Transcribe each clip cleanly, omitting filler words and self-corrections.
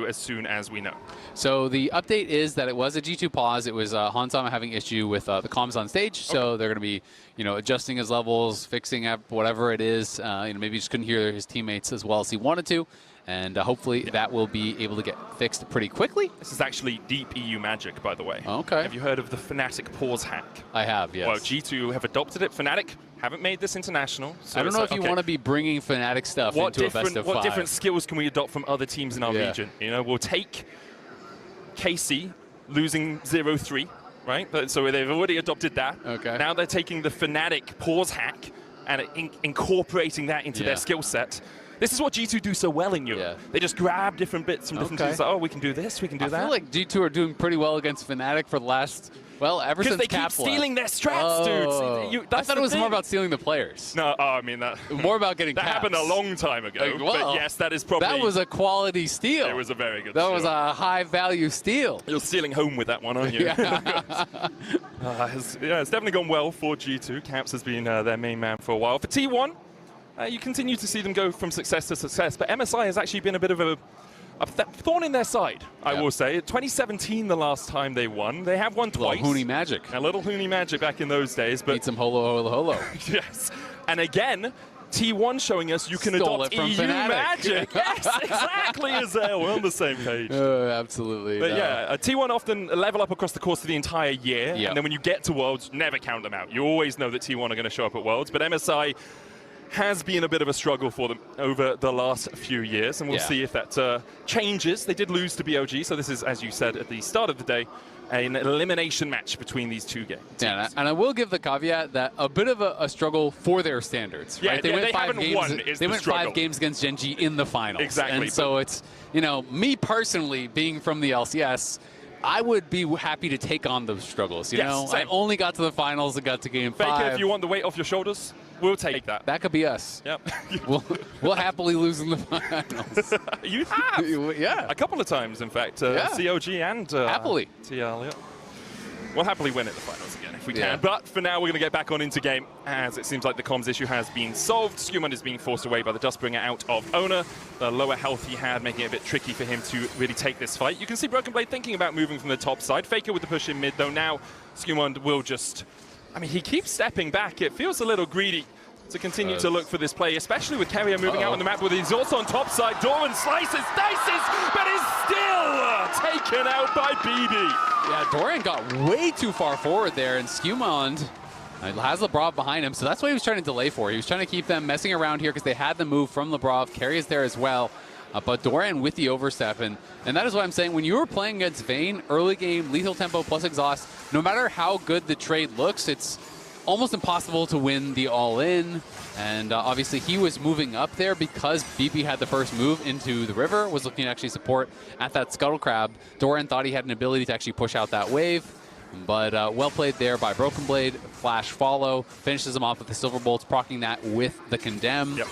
G2 as soon as we know. So the update is that it was a G2 pause. It was Hansama having issue with the comms on stage. So they're going to be, adjusting his levels, fixing up whatever it is. Maybe he just couldn't hear his teammates as well as he wanted to. And hopefully that will be able to get fixed pretty quickly. This is actually deep EU magic, by the way. Okay. Have you heard of the Fnatic pause hack? I have, yes. Well, G2 have adopted it. Fnatic haven't made this international. So I don't know if you want to be bringing Fnatic stuff into a best of 5. What different skills can we adopt from other teams in our region? We'll take KC losing 0-3, right? So they've already adopted that. Okay. Now they're taking the Fnatic pause hack and incorporating that into their skill set. This is what G2 do so well in Europe. They just grab different bits from different teams. Like, oh, we can do this, we can do that. I feel like G2 are doing pretty well against Fnatic for the last, ever since they keep stealing their strats, dude. I thought it was more about stealing the players. No, I mean that. More about getting that happened a long time ago. But yes, that is probably. That was a quality steal. It was a very good. That was a high-value steal. You're stealing home with that one, aren't you? It's definitely gone well for G2. Caps has been their main man for a while. For T1. You continue to see them go from success to success, but MSI has actually been a bit of a thorn in their side, I will say. 2017, the last time they won. They have won twice. A little Huni magic. A little Huni magic back in those days. But need some holo. Yes. And again, T1 showing us you can adopt EU magic. Yes, exactly, Azael. We're on the same page. Absolutely. But T1 often level up across the course of the entire year, and then when you get to Worlds, never count them out. You always know that T1 are going to show up at Worlds, but MSI has been a bit of a struggle for them over the last few years, and we'll see if that changes. They did lose to BOG, so this is, as you said at the start of the day, an elimination match between these two games. Yeah, and I will give the caveat that a bit of a struggle for their standards. Yeah, right? they went 5 games. They went 5 games against Gen G in the finals. Exactly. And so it's, me personally being from the LCS, I would be happy to take on those struggles. You know, same. I only got to the finals and got to game 5. Faker, if you want the weight off your shoulders, we'll take that. That could be us. Yep. we'll happily lose in the finals. You have. Yeah. A couple of times, in fact. COG and happily. TL. We'll happily win at the finals again if we can. But for now, we're going to get back on into game, as it seems like the comms issue has been solved. Skewman is being forced away by the Dustbringer out of Oner. The lower health he had, making it a bit tricky for him to really take this fight. You can see Broken Blade thinking about moving from the top side. Faker with the push in mid, though now Skewman will just... he keeps stepping back. It feels a little greedy to continue to look for this play, especially with Keria moving out on the map, where he's also on top side. Doran slices, dices, but is still taken out by BB. Yeah, Doran got way too far forward there, and Skewmond has Labrov behind him, so that's what he was trying to delay for. He was trying to keep them messing around here because they had the move from Labrov. Keria's there as well, but Doran with the overstep, and that is what I'm saying. When you were playing against Vayne, early game, lethal tempo plus exhaust, no matter how good the trade looks, it's almost impossible to win the all-in. And obviously he was moving up there because BB had the first move into the river, was looking to actually support at that Scuttle Crab. Doran thought he had an ability to actually push out that wave, but well played there by Broken Blade. Flash follow, finishes him off with the Silver Bolts, proccing that with the Condemn. Yep.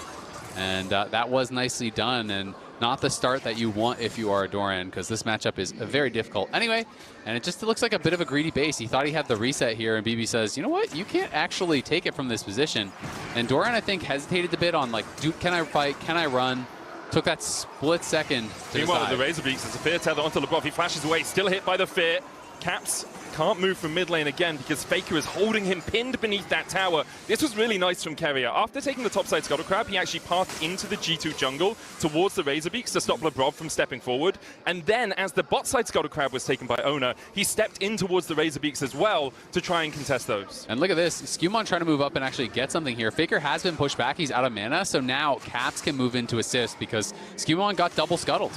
And that was nicely done, and not the start that you want if you are Doran, because this matchup is very difficult. Anyway, and it just looks like a bit of a greedy base. He thought he had the reset here, and BB says, you know what? You can't actually take it from this position. And Doran, I think, hesitated a bit on, like, can I fight? Can I run? Took that split second to Meanwhile, decide. the Razorbeaks, there's a Fear Tether onto Labrov. He flashes away, still hit by the Fear. Caps can't move from mid lane again because Faker is holding him pinned beneath that tower. This was really nice from Keria. After taking the topside Scuttle Crab, he actually parked into the G2 jungle towards the Razorbeaks to stop Labrov from stepping forward. And then, as the bot side Scuttle Crab was taken by Oner, he stepped in towards the Razorbeaks as well to try and contest those. And look at this, Skewmon trying to move up and actually get something here. Faker has been pushed back, he's out of mana, so now Caps can move into assist because Skewmon got double scuttled.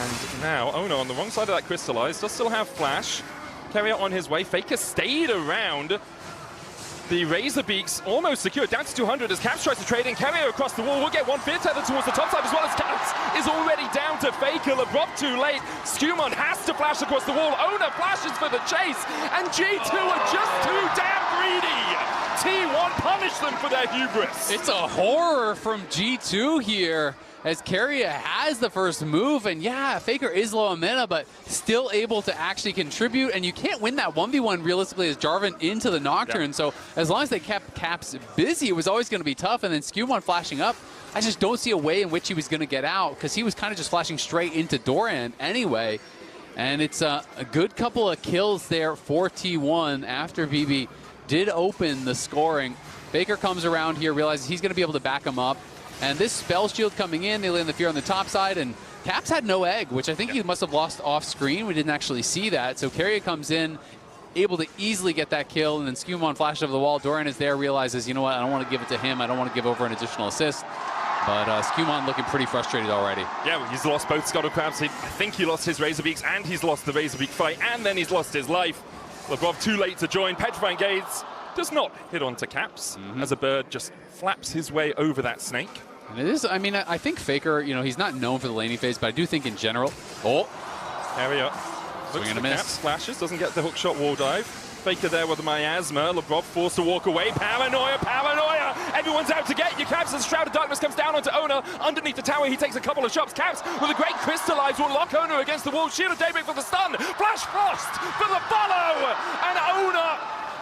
And now, Oner on the wrong side of that Crystallize, does still have Flash. Keria on his way. Faker stayed around. The Razorbeaks almost secured, down to 200 as Caps tries to trade in. Keria across the wall will get one Fear Tether towards the top side as well as Caps is already down to Faker. Labrov too late. Skewmon has to flash across the wall. Oner flashes for the chase, and G2 are just too damn greedy. T1 punish them for their hubris. It's a horror from G2 here. as Keria has the first move, and yeah, Faker is low on mana, but still able to actually contribute, and you can't win that 1v1 realistically as Jarvan into the Nocturne, so as long as they kept Caps busy, it was always going to be tough, and then Skewmon flashing up, I just don't see a way in which he was going to get out, because he was kind of just flashing straight into Doran anyway, and it's a good couple of kills there for T1 after BB did open the scoring. Faker comes around here, realizes he's going to be able to back him up. And this spell shield coming in, they land the fear on the top side, and Caps had no egg, which I think he must have lost off screen. We didn't actually see that. So Keria comes in, able to easily get that kill, and then Skewmon flashes over the wall. Doran is there, realizes, you know what, I don't want to give it to him. I don't want to give over an additional assist. But Skewmon looking pretty frustrated already. Yeah, well, he's lost both Scuttle Crabs. I think he lost his Razorbeaks, and he's lost the Razorbeak fight, and then he's lost his life. Labrov too late to join. Petrifying Gaze does not hit onto Caps as a bird just flaps his way over that snake. And it is, I mean, I think Faker, you know, he's not known for the laning phase, but I do think in general. Oh, there we are. Swing and a miss. Caps flashes, doesn't get the hookshot wall dive. Faker there with the miasma. Labrov forced to walk away. Paranoia, paranoia! Everyone's out to get you. Caps as Shroud of Darkness comes down onto Oner. Underneath the tower, he takes a couple of shots. Caps with a great crystallize will lock Oner against the wall. Shield of Daybreak for the stun. Flash Frost for the follow! And Oner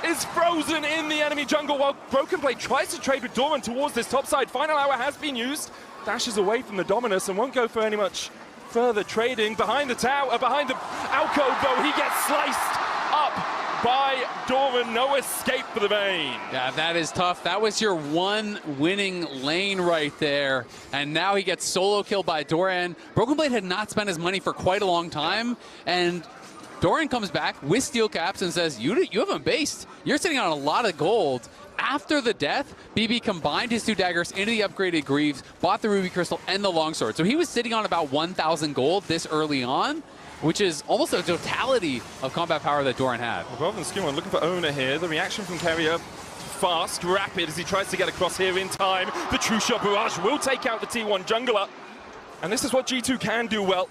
is frozen in the enemy jungle while Broken Blade tries to trade with Doran towards this top side. Final hour has been used. Dashes away from the Dominus and won't go for any much further trading. Behind the tower, behind the alcove though, he gets sliced up by Doran. No escape for the Vayne. Yeah, that is tough. That was your one winning lane right there. And now he gets solo killed by Doran. Broken Blade had not spent his money for quite a long time. And Doran comes back with Steel Caps and says, you haven't based. You're sitting on a lot of gold. After the death, BB combined his two daggers into the upgraded Greaves, bought the Ruby Crystal and the Longsword. So he was sitting on about 1,000 gold this early on, which is almost a totality of combat power that Doran had. Well, rather than Skewmon looking for Oner here, the reaction from Keria, fast, rapid as he tries to get across here in time. The True Shot Barrage will take out the T1 jungler. And this is what G2 can do well.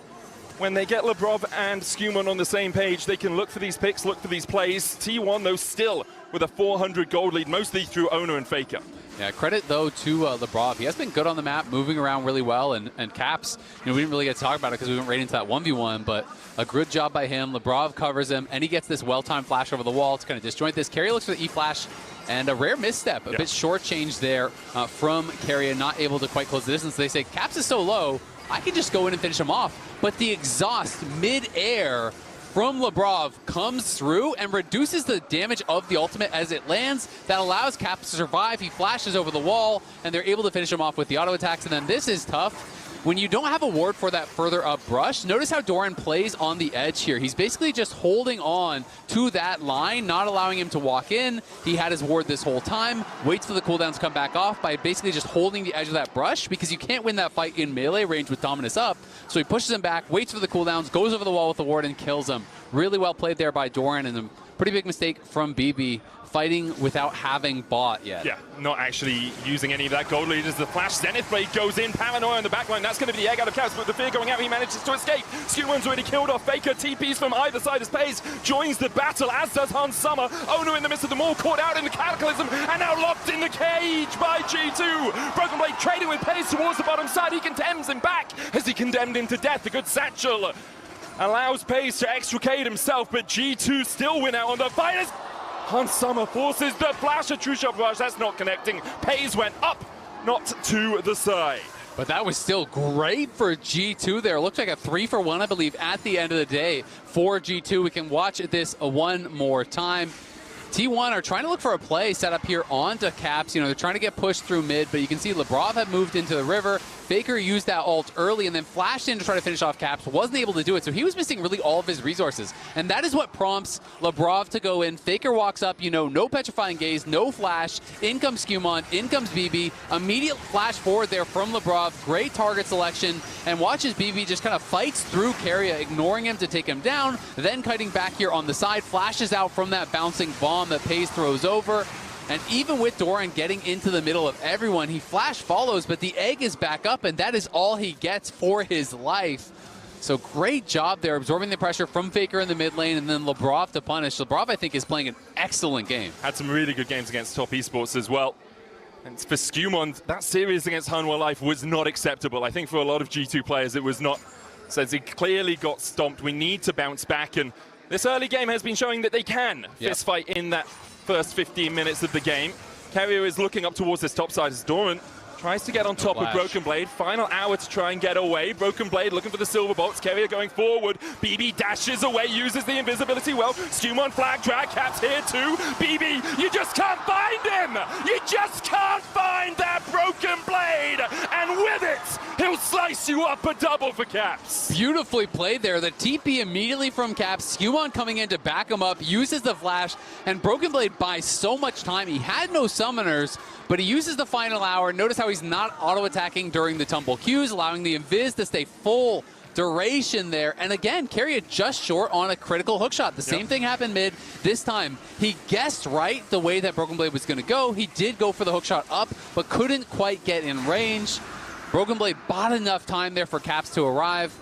When they get Labrov and Skewmon on the same page, they can look for these picks, look for these plays. T1, though, still with a 400 gold lead, mostly through Oner and Faker. Yeah, credit, though, to Labrov. He has been good on the map, moving around really well, and Caps, you know, we didn't really get to talk about it because we went right into that 1v1, but a good job by him. Labrov covers him, and he gets this well-timed flash over the wall to kind of disjoint this. Keria looks for the E-flash, and a rare misstep, a bit short-changed there from Keria, not able to quite close the distance. They say, Caps is so low, I can just go in and finish him off. But the exhaust mid-air from Labrov comes through and reduces the damage of the ultimate as it lands. That allows Caps to survive. He flashes over the wall, and they're able to finish him off with the auto attacks. And then this is tough. When you don't have a ward for that further up brush, notice how Doran plays on the edge here. He's basically just holding on to that line, not allowing him to walk in. He had his ward this whole time, waits for the cooldowns to come back off by basically just holding the edge of that brush because you can't win that fight in melee range with Dominus up. So he pushes him back, waits for the cooldowns, goes over the wall with the ward and kills him. Really well played there by Doran, and a pretty big mistake from BB. Fighting without having bought yet. Yeah, not actually using any of that gold lead as the flash Zenith Blade goes in. Paranoia in the backline. That's going to be the egg out of Caps, but the fear going out, he manages to escape. Skewmon's already killed off Faker. TPs from either side as Paze joins the battle, as does Hans Summer. Oner in the midst of them all, caught out in the Cataclysm, and now locked in the cage by G2. Broken Blade trading with Paze towards the bottom side. He condemns him back as he condemned him to death. The good Satchel allows Paze to extricate himself, but G2 still win out on the fighters. Hans Summer forces the flash of True Shot Barrage. That's not connecting. Paze went up, not to the side. But that was still great for G2 there. Looked like a 3-for-1, I believe, at the end of the day for G2. We can watch this one more time. T1 are trying to look for a play set up here onto Caps. You know, they're trying to get pushed through mid, but you can see Labrov had moved into the river. Faker used that ult early and then flashed in to try to finish off Caps. Wasn't able to do it, so he was missing really all of his resources. And that is what prompts Labrov to go in. Faker walks up, you know, no Petrifying Gaze, no flash. In comes Skewmon, in comes BB. Immediate flash forward there from Labrov. Great target selection. And watches BB just kind of fights through Keria, ignoring him to take him down. Then kiting back here on the side, flashes out from that bouncing bomb that Paze throws over. And even with Doran getting into the middle of everyone, he flash follows, but the egg is back up, and that is all he gets for his life. So great job there, absorbing the pressure from Faker in the mid lane, and then Labrov to punish. Labrov, I think, is playing an excellent game. Had some really good games against top esports as well. And for Skewmon, that series against Hanwha Life was not acceptable. I think for a lot of G2 players, it was not. Says he clearly got stomped. We need to bounce back, and this early game has been showing that they can fist fight in that first 15 minutes of the game. Kerio is looking up towards this top side as Doran tries to get on top of Broken Blade. Final hour to try and get away. Broken Blade looking for the silver bolts. Kerio going forward. BB dashes away, uses the invisibility well. Skewmon flag drag, Caps here too. BB, you just can't find him! You just can't find that Broken Blade! And with it, he'll slice you up a double for Caps. Beautifully played there. The TP immediately from Caps. Skewmon coming in to back him up, uses the flash, and Broken Blade buys so much time. He had no summoners, but he uses the final hour. Notice how he's not auto-attacking during the tumble Qs, allowing the Invis to stay full duration there. And again, Keria just short on a critical hookshot. The same thing happened mid. This time, he guessed right the way that Broken Blade was going to go. He did go for the hookshot up, but couldn't quite get in range. Broken Blade bought enough time there for Caps to arrive.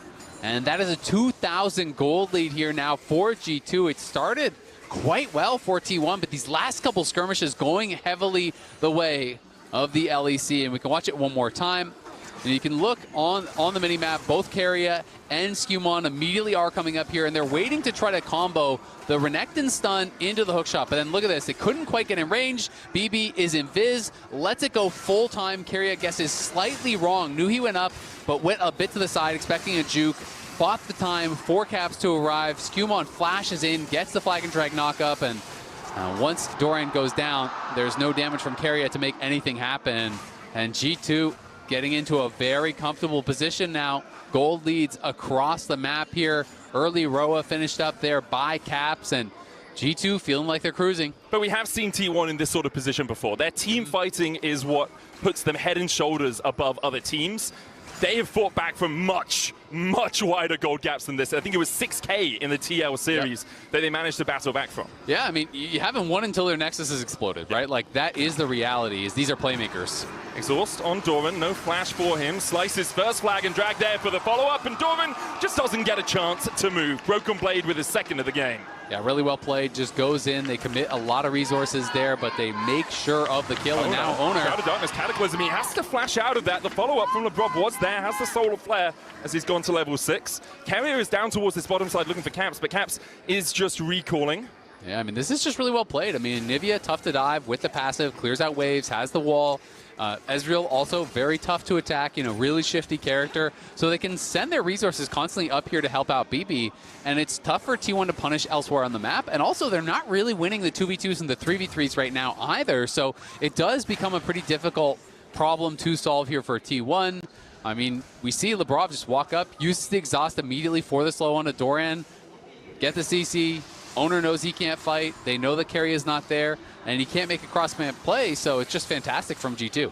And that is a 2,000 gold lead here now for G2. It started quite well for T1, but these last couple skirmishes going heavily the way of the LEC, and we can watch it one more time. And you can look on the mini-map, both Keria and Skewmon immediately are coming up here, and they're waiting to try to combo the Renekton stun into the hookshot. But then look at this, it couldn't quite get in range. BB is invis, lets it go full time. Keria guesses slightly wrong, knew he went up, but went a bit to the side, expecting a juke. Bought the time for Caps to arrive. Skewmon flashes in, gets the flag and drag knock-up, and once Doran goes down, there's no damage from Keria to make anything happen. And G2 getting into a very comfortable position now. Gold leads across the map here. Early Roa finished up there by Caps, and G2 feeling like they're cruising. But we have seen T1 in this sort of position before. Their team fighting is what puts them head and shoulders above other teams. They have fought back from much wider gold gaps than this. I think it was 6K in the TL series that they managed to battle back from. Yeah, I mean, you haven't won until their Nexus has exploded, right? Like, that is the reality, is these are playmakers. Exhaust on Doran, no flash for him. Slices first flag and drag there for the follow-up, and Doran just doesn't get a chance to move. Broken Blade with his second of the game. Yeah, really well played, just goes in. They commit a lot of resources there, but they make sure of the kill, and now Owner. Out of Darkness, Cataclysm, he has to flash out of that. The follow-up from LeBron was there, has the Solar Flare as he's gone to level 6. Keria is down towards this bottom side looking for Caps, but Caps is just recalling. Yeah, I mean, this is just really well played. I mean, Nivea, tough to dive with the passive, clears out waves, has the wall. Ezreal also very tough to attack, you know, really shifty character. So they can send their resources constantly up here to help out BB. And it's tough for T1 to punish elsewhere on the map. And also, they're not really winning the 2v2s and the 3v3s right now either. So it does become a pretty difficult problem to solve here for T1. I mean, we see Labrov just walk up, uses the exhaust immediately for the slow on to Doran, get the CC. Owner knows he can't fight. They know the carry is not there, and he can't make a cross-map play, so it's just fantastic from G2.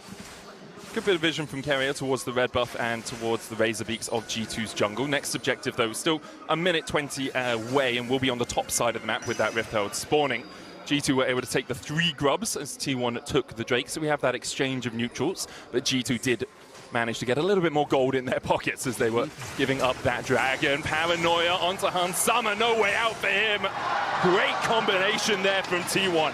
Good bit of vision from Keria towards the red buff and towards the Razor Beaks of G2's jungle. Next objective, though, still a minute 20 away, and we'll be on the top side of the map with that Rift Herald spawning. G2 were able to take the 3 grubs as T1 took the Drake, so we have that exchange of neutrals, but G2 did managed to get a little bit more gold in their pockets as they were giving up that dragon. Paranoia onto Hans Summer, no way out for him. Great combination there from T1.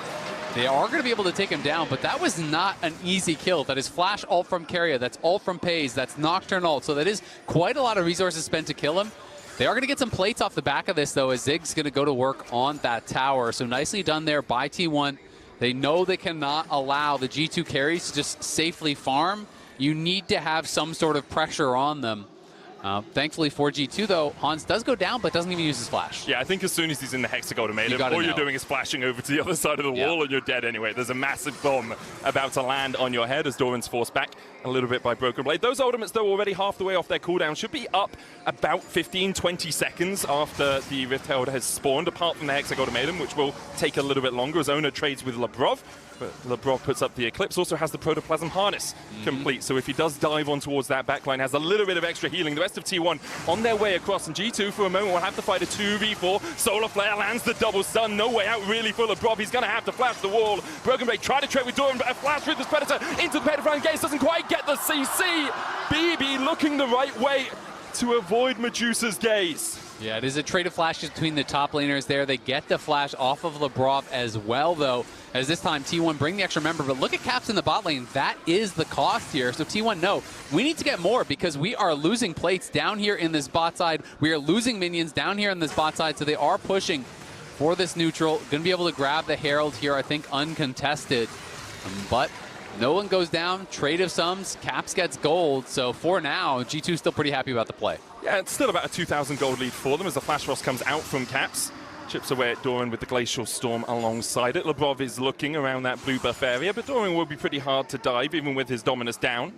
They are going to be able to take him down, but that was not an easy kill. That is flash ult from Keria, that's ult from Paze, that's Nocturne ult, so that is quite a lot of resources spent to kill him. They are going to get some plates off the back of this, though, as Zig's going to go to work on that tower. So nicely done there by T1. They know they cannot allow the G2 carries to just safely farm. You need to have some sort of pressure on them. Thankfully for G2, though, Hans does go down, but doesn't even use his flash. Yeah, I think as soon as he's in the Hexagon, all you're doing is flashing over to the other side of the wall and you're dead anyway. There's a massive bomb about to land on your head as Doran's forced back a little bit by Broken Blade. Those ultimates, though, already half the way off their cooldown, should be up about 15-20 seconds after the Rift Herald has spawned, apart from the Hexagon, which will take a little bit longer as Owner trades with Labrov. But Labrov puts up the Eclipse, also has the Protoplasm Harness complete. So if he does dive on towards that backline, has a little bit of extra healing. The rest of T1 on their way across, and G2 for a moment will have to fight a 2v4. Solar Flare lands the double stun. No way out really for Labrov. He's going to have to flash the wall. Broken Blade try to trade with Doran, but a flash through this Predator into the Predator gaze doesn't quite get the CC. BB looking the right way to avoid Medusa's gaze. Yeah, it is a trade of flashes between the top laners there. They get the flash off of Labrov as well, though, as this time T1 bring the extra member. But look at Caps in the bot lane. That is the cost here. So T1, no, we need to get more because we are losing plates down here in this bot side. We are losing minions down here in this bot side, so they are pushing for this neutral. Going to be able to grab the Herald here, I think, uncontested. But no one goes down. Trade of sums. Caps gets gold. So for now, G2 still pretty happy about the play. Yeah, it's still about a 2,000 gold lead for them as the Flash Frost comes out from Caps. Chips away at Doran with the Glacial Storm alongside it. Labrov is looking around that blue buff area, but Doran will be pretty hard to dive, even with his Dominus down.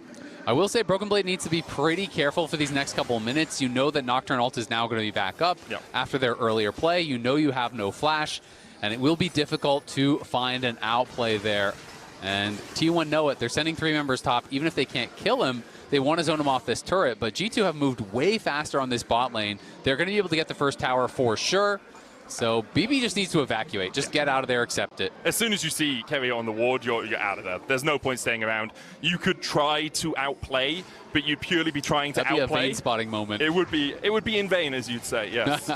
I will say Broken Blade needs to be pretty careful for these next couple of minutes. You know that Nocturne ult is now going to be back up after their earlier play. You know you have no flash, and it will be difficult to find an outplay there. And T1 know it. They're sending 3 members top. Even if they can't kill him, they want to zone him off this turret. But G2 have moved way faster on this bot lane. They're going to be able to get the first tower for sure. So BB just needs to evacuate. Just get out of there, accept it. As soon as you see Keria on the ward, you're out of there. There's no point staying around. You could try to outplay, but you'd purely be trying to That'd outplay. Be a vein spotting moment. It would be in vain, as you'd say, yes.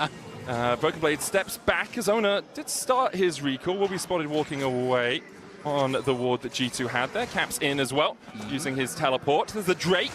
Broken Blade steps back as Oner did start his recall. Will be spotted walking away on the ward that G2 had there. Caps in as well, using his teleport. There's the Drake.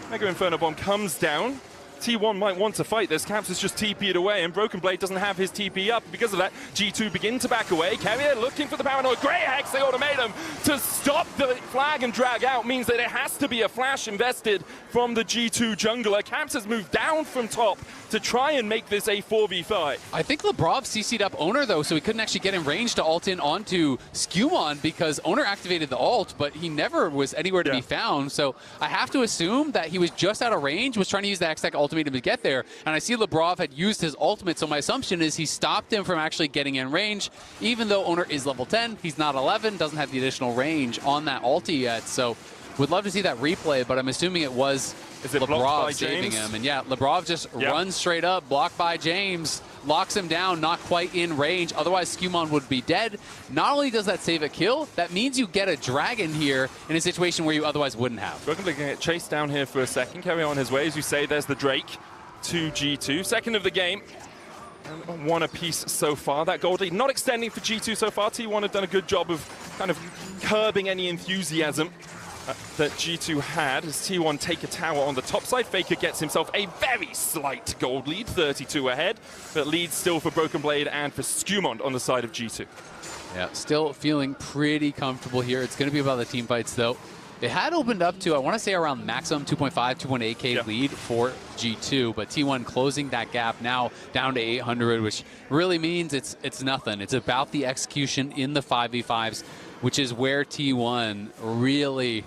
Mega Inferno Bomb comes down. T1 might want to fight this. Caps has just TP'd away, and Broken Blade doesn't have his TP up. Because of that, G2 begin to back away. Keria looking for the Paranoid. Grey Hex, they automatum to stop the flag and drag out means that it has to be a flash invested from the G2 jungler. Caps has moved down from top to try and make this a 4v5. I think Labrov CC'd up Oner, though, so he couldn't actually get in range to ult in onto Skewmon because Oner activated the ult, but he never was anywhere to be found. So I have to assume that he was just out of range, was trying to use the Hextech ultimatum to get there, and I see Labrov had used his ultimate, so my assumption is he stopped him from actually getting in range. Even though Oner is level 10, he's not 11, doesn't have the additional range on that ulti yet, so would love to see that replay, but I'm assuming it was Labrov saving him. And yeah, Labrov just runs straight up, blocked by James, locks him down, not quite in range. Otherwise, Skewmon would be dead. Not only does that save a kill, that means you get a dragon here in a situation where you otherwise wouldn't have. Broken Blade going to get chased down here for a second. Carry on his way. As you say, there's the Drake to G2. Second of the game. And 1 apiece so far. That gold lead not extending for G2 so far. T1 have done a good job of kind of curbing any enthusiasm that G2 had as T1 take a tower on the top side. Faker gets himself a very slight gold lead, 32 ahead, but lead still for Broken Blade and for Skewmon on the side of G2. Yeah, still feeling pretty comfortable here. It's going to be about the team fights, though. It had opened up to, I want to say, around maximum 2.5, 2.8K lead for G2, but T1 closing that gap now down to 800, which really means it's nothing. It's about the execution in the 5v5s, which is where T1 really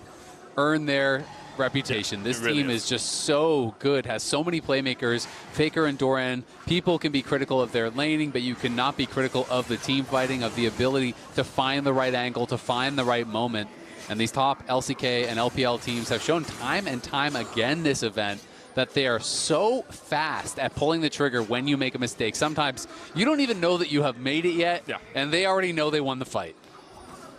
earned their reputation. This team is just so good, has so many playmakers. Faker and Doran, people can be critical of their laning, but you cannot be critical of the team fighting, of the ability to find the right angle, to find the right moment. And these top LCK and LPL teams have shown time and time again this event that they are so fast at pulling the trigger when you make a mistake. Sometimes you don't even know that you have made it yet, and they already know they won the fight.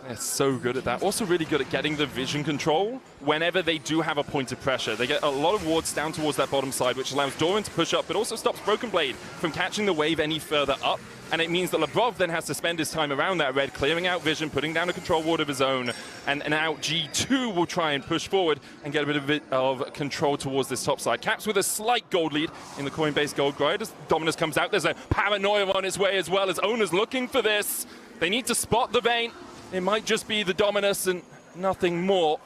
They're so good at that. Also really good at getting the vision control whenever they do have a point of pressure. They get a lot of wards down towards that bottom side, which allows Doran to push up, but also stops Broken Blade from catching the wave any further up. And it means that Labrov then has to spend his time around that red, clearing out vision, putting down a control ward of his own. And now G2 will try and push forward and get a bit of control towards this top side. Caps with a slight gold lead in the Coinbase Gold Grind. As Dominus comes out, there's a Paranoia on his way as well, as Oner's looking for this. They need to spot the Vayne. It might just be the Dominus and nothing more.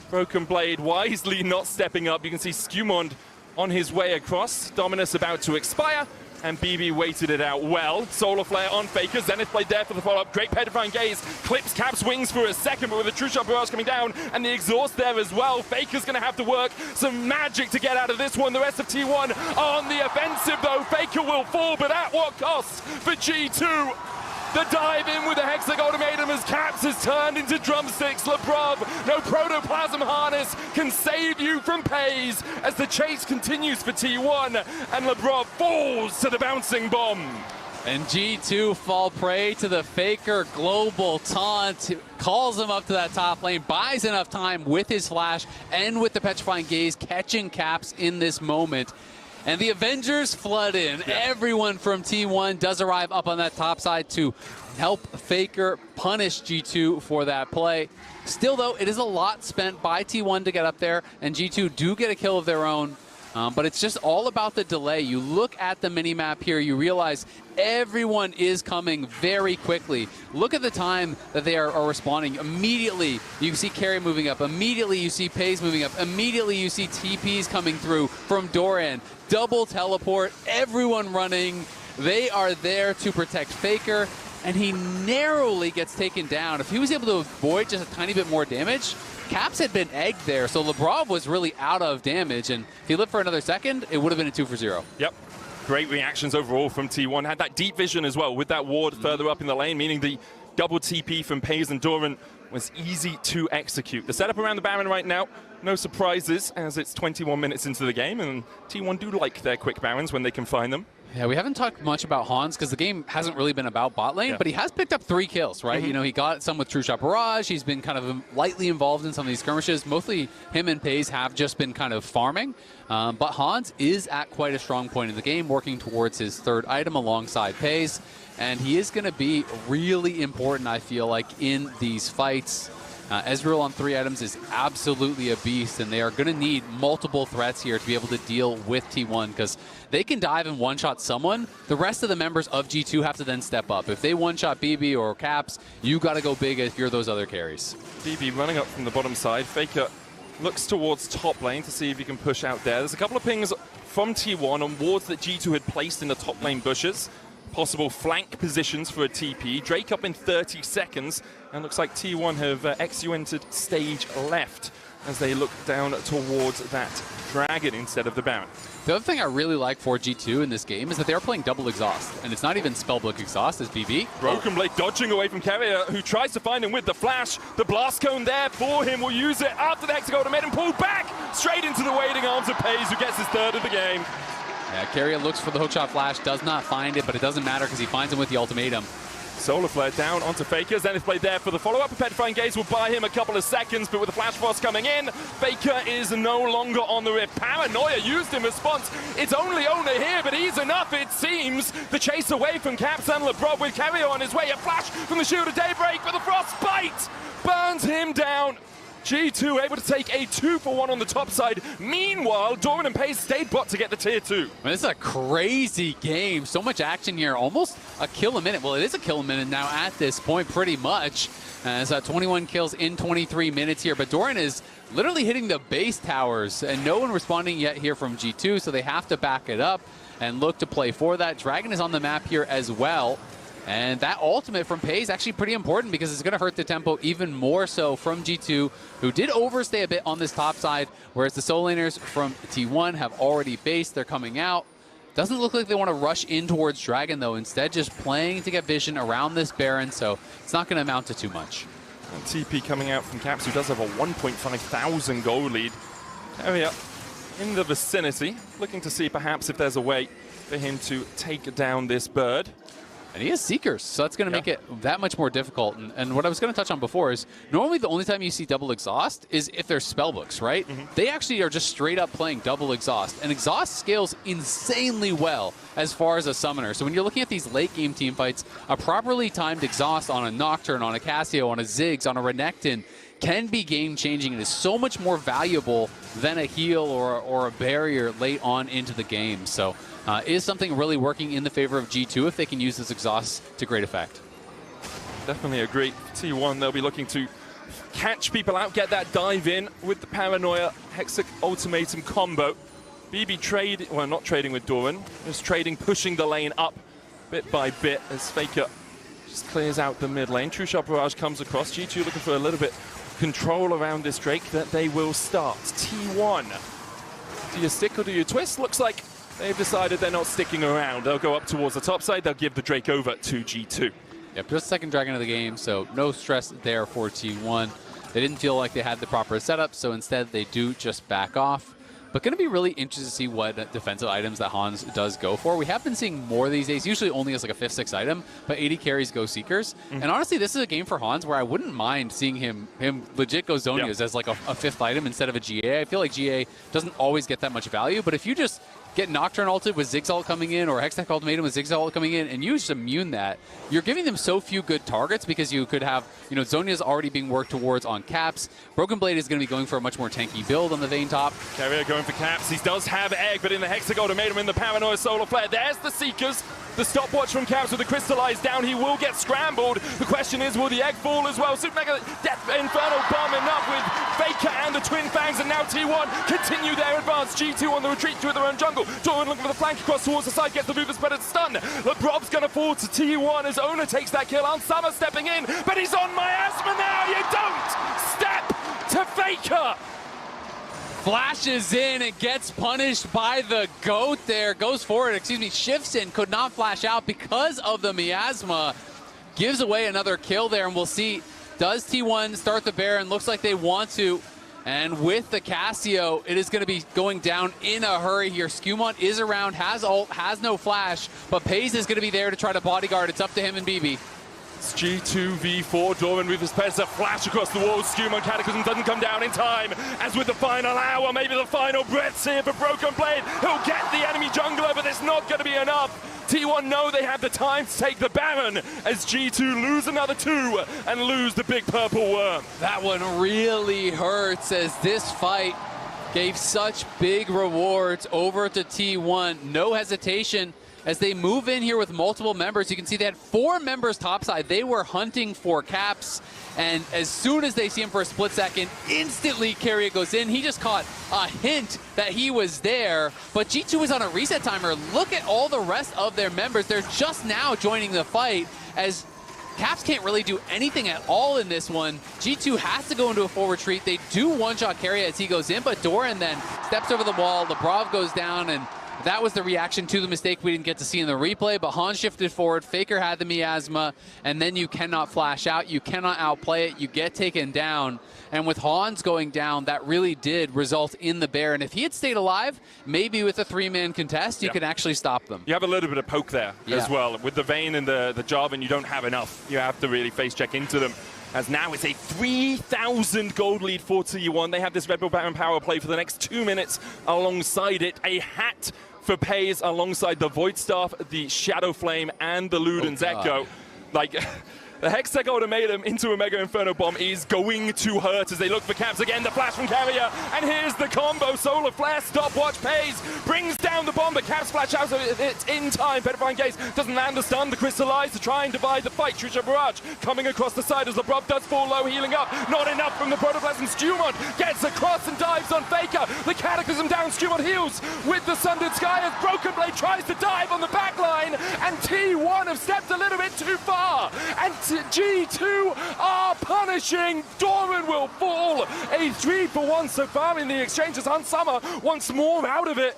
Broken Blade wisely not stepping up. You can see Skewmon on his way across. Dominus about to expire, and BB waited it out well. Solar Flare on Faker. Zenith Blade there for the follow-up. Drake Petrifying Gaze clips Caps' wings for a second, but with a True Shot barrage coming down and the exhaust there as well, Faker's going to have to work some magic to get out of this one. The rest of T1 on the offensive, though. Faker will fall, but at what cost for G2? The dive in with the Hextech ultimatum as Caps has turned into drumsticks. Labrov, no protoplasm harness can save you from Pays as the chase continues for T1, and Labrov falls to the bouncing bomb. And G2 fall prey to the Faker global taunt, calls him up to that top lane, buys enough time with his flash and with the Petrifying Gaze, catching Caps in this moment. And the Avengers flood in. Yeah. Everyone from T1 does arrive up on that top side to help Faker punish G2 for that play. Still, though, it is a lot spent by T1 to get up there, and G2 do get a kill of their own. But it's just all about the delay. You look at the mini-map here, you realize everyone is coming very quickly. Look at the time that they are responding. Immediately, you see Carry moving up. Immediately, you see Pays moving up. Immediately, you see TPs coming through from Doran. Double teleport, everyone running. They are there to protect Faker, and he narrowly gets taken down. If he was able to avoid just a tiny bit more damage, Caps had been egged there, so Labrov was really out of damage, and if he lived for another second, it would have been a 2 for 0. Yep. Great reactions overall from T1. Had that deep vision as well with that ward further up in the lane, meaning the double TP from Pays and Doran was easy to execute. The setup around the Baron right now, no surprises, as it's 21 minutes into the game, and T1 do like their quick Barons when they can find them. Yeah, we haven't talked much about Hans because the game hasn't really been about bot lane, but he has picked up 3 kills, right? You know, he got some with True Shot Barrage. He's been kind of lightly involved in some of these skirmishes. Mostly him and Pays have just been kind of farming. But Hans is at quite a strong point in the game, working towards his 3rd item alongside Pays. And he is going to be really important, I feel like, in these fights. Ezreal on 3 items is absolutely a beast, and they are going to need multiple threats here to be able to deal with T1 because they can dive and one-shot someone. The rest of the members of G2 have to then step up. If they one-shot BB or Caps, you got to go big if you're those other carries. BB running up from the bottom side. Faker looks towards top lane to see if he can push out there. There's a couple of pings from T1 on wards that G2 had placed in the top lane bushes. Possible flank positions for a TP. Drake up in 30 seconds, and looks like T1 have XU-entered stage left as they look down towards that dragon instead of the Baron. The other thing I really like for G2 in this game is that they're playing double exhaust, and it's not even spellbook exhaust as BB. Broken Blade dodging away from Carrier, who tries to find him with the flash. The blast cone there for him, will use it after the Hexagon made him pull back straight into the waiting arms of Pays, who gets his 3rd of the game. Yeah, Carrier looks for the hookshot flash, does not find it, but it doesn't matter because he finds him with the ultimatum. Solar Flare down onto Faker. Zenith Blade there for the follow-up. A Petrifying Gaze will buy him a couple of seconds, but with the Flash Frost coming in, Faker is no longer on the rift. Paranoia used in response. It's only Ona here, but he's enough, it seems. The chase away from Caps and Labrov with Carrier on his way. A flash from the Shield of Daybreak, but the Frostbite burns him down. G2 able to take a 2 for 1 on the top side. Meanwhile, Doran and Pays stayed bot to get the tier 2. This is a crazy game. So much action here. Almost a kill a minute. Well, it is a kill a minute now at this point, pretty much. It's 21 kills in 23 minutes here. But Doran is literally hitting the base towers, and no one responding yet here from G2, so they have to back it up and look to play for that. Dragon is on the map here as well. And that ultimate from Pays is actually pretty important because it's going to hurt the tempo even more so from G2, who did overstay a bit on this top side, whereas the solo laners from T1 have already based. They're coming out. Doesn't look like they want to rush in towards Dragon, though. Instead, just playing to get vision around this Baron, so it's not going to amount to too much. And TP coming out from Caps, who does have a 1.5 thousand gold lead. Carrier in the vicinity, looking to see perhaps if there's a way for him to take down this bird. And he has Seekers, so that's going to make it that much more difficult. And what I was going to touch on before is normally the only time you see double exhaust is if they're spellbooks, right? They actually are just straight up playing double exhaust. And exhaust scales insanely well as far as a summoner. So when you're looking at these late game team fights, a properly timed exhaust on a Nocturne, on a Cassio, on a Ziggs, on a Renekton can be game changing and is so much more valuable than a heal or a barrier late on into the game. So is something really working in the favor of G2 if they can use this exhaust to great effect. Definitely agree. T1, they'll be looking to catch people out, get that dive in with the Paranoia Hexic Ultimatum combo. BB well, not trading with Doran, just trading, pushing the lane up bit by bit as Faker just clears out the mid lane. True Shot Barrage comes across. G2 looking for a little bit control around this Drake that they will start. T1, do you stick or do you twist? Looks like they've decided they're not sticking around. They'll go up towards the top side. They'll give the Drake over to G2. Yep, just second Dragon of the game, so no stress there for T1. They didn't feel like they had the proper setup, so instead they do just back off. But going to be really interested to see what defensive items that Hans does go for. We have been seeing more these days, usually only as like a 5th, 6th item, but 80 carries go Seekers. And honestly, this is a game for Hans where I wouldn't mind seeing him legit go Zhonya's as like a 5th item instead of a GA. I feel like GA doesn't always get that much value, but if you just get Nocturne ulted with Zigzagolt coming in, or Hextech Ultimatum with Zigzagolt coming in, and you just immune that, you're giving them so few good targets because you could have, Zhonya's already being worked towards on Caps. Broken Blade is going to be going for a much more tanky build on the Vayne top. Keria going for Caps. He does have Egg, but in the Hexagol to made him in the Paranoia Solar Flare. There's the Seekers. The stopwatch from Caps with the Crystallize down. He will get scrambled. The question is, will the Egg fall as well? Super Mega Death Inferno Bomb enough with Faker and the Twin Fangs, and now T1 continue their advance. G2 on the retreat through their own jungle. Doran looking for the flank across towards the side, gets the Vuvus better stun. Lebrov's gonna fall to T1 as Oner takes that kill. Unsummer stepping in, but he's on Miasma now. You don't step to Faker. Flashes in and gets punished by the GOAT there. Goes forward, shifts in, could not flash out because of the miasma. Gives away another kill there, and we'll see, does T1 start the Baron? Looks like they want to. And with the Cassio, it is going to be going down in a hurry here. Skewmont is around, has ult, has no flash, but Paze is going to be there to try to bodyguard. It's up to him and BB. It's G2v4, Doran with his pets, a flash across the wall. Skewmont Cataclysm doesn't come down in time. As with the final hour, maybe the final breaths here for Broken Blade. He'll get the enemy jungler, but it's not going to be enough. T1 know they have the time to take the Baron as G2 lose another 2 and lose the big purple worm. That one really hurts as this fight gave such big rewards over to T1. No hesitation as they move in here with multiple members. You can see they had 4 members topside. They were hunting for Caps, and as soon as they see him for a split second, instantly Keria goes in. He just caught a hint that he was there, but G2 is on a reset timer. Look at all the rest of their members. They're just now joining the fight as Caps can't really do anything at all in this one. G2 has to go into a full retreat. They do one-shot Keria as he goes in, but Doran then steps over the wall. Lebrov goes down, and that was the reaction to the mistake we didn't get to see in the replay, but Han shifted forward, Faker had the miasma, and then you cannot flash out, you cannot outplay it, you get taken down. And with Hans going down, that really did result in the Baron. If he had stayed alive, maybe with a 3-man contest, you could actually stop them. You have a little bit of poke there as well. With the Vayne and the Jarvan, you don't have enough. You have to really face check into them. As now it's a 3,000 gold lead for T1. They have this Red Bull Baron power play for the next 2 minutes alongside it. A hat for Paze alongside the Void Staff, the Shadow Flame, and the Luden's Echo. Like, the Hextech Ultimatum into a Mega Inferno Bomb is going to hurt as they look for Caps again. The flash from Keria, and here's the combo. Solar Flare, stopwatch, Paze brings down the bomb, but Caps flash out of it in time. Petrifying Gaze doesn't land the stun. The Crystallize to try and divide the fight. Trisha Barrage coming across the side as Lebrov does fall low, healing up. Not enough from the Protoplasm. Skewmont gets across and dives on Faker. The Cataclysm down. Skewmont heals with the Sundered Sky as Broken Blade tries to dive on the back line, and T1 have stepped a little bit too far. And G2 are punishing. Doran will fall. A 3-for-1 so far in the exchanges. Unsummer wants more out of it.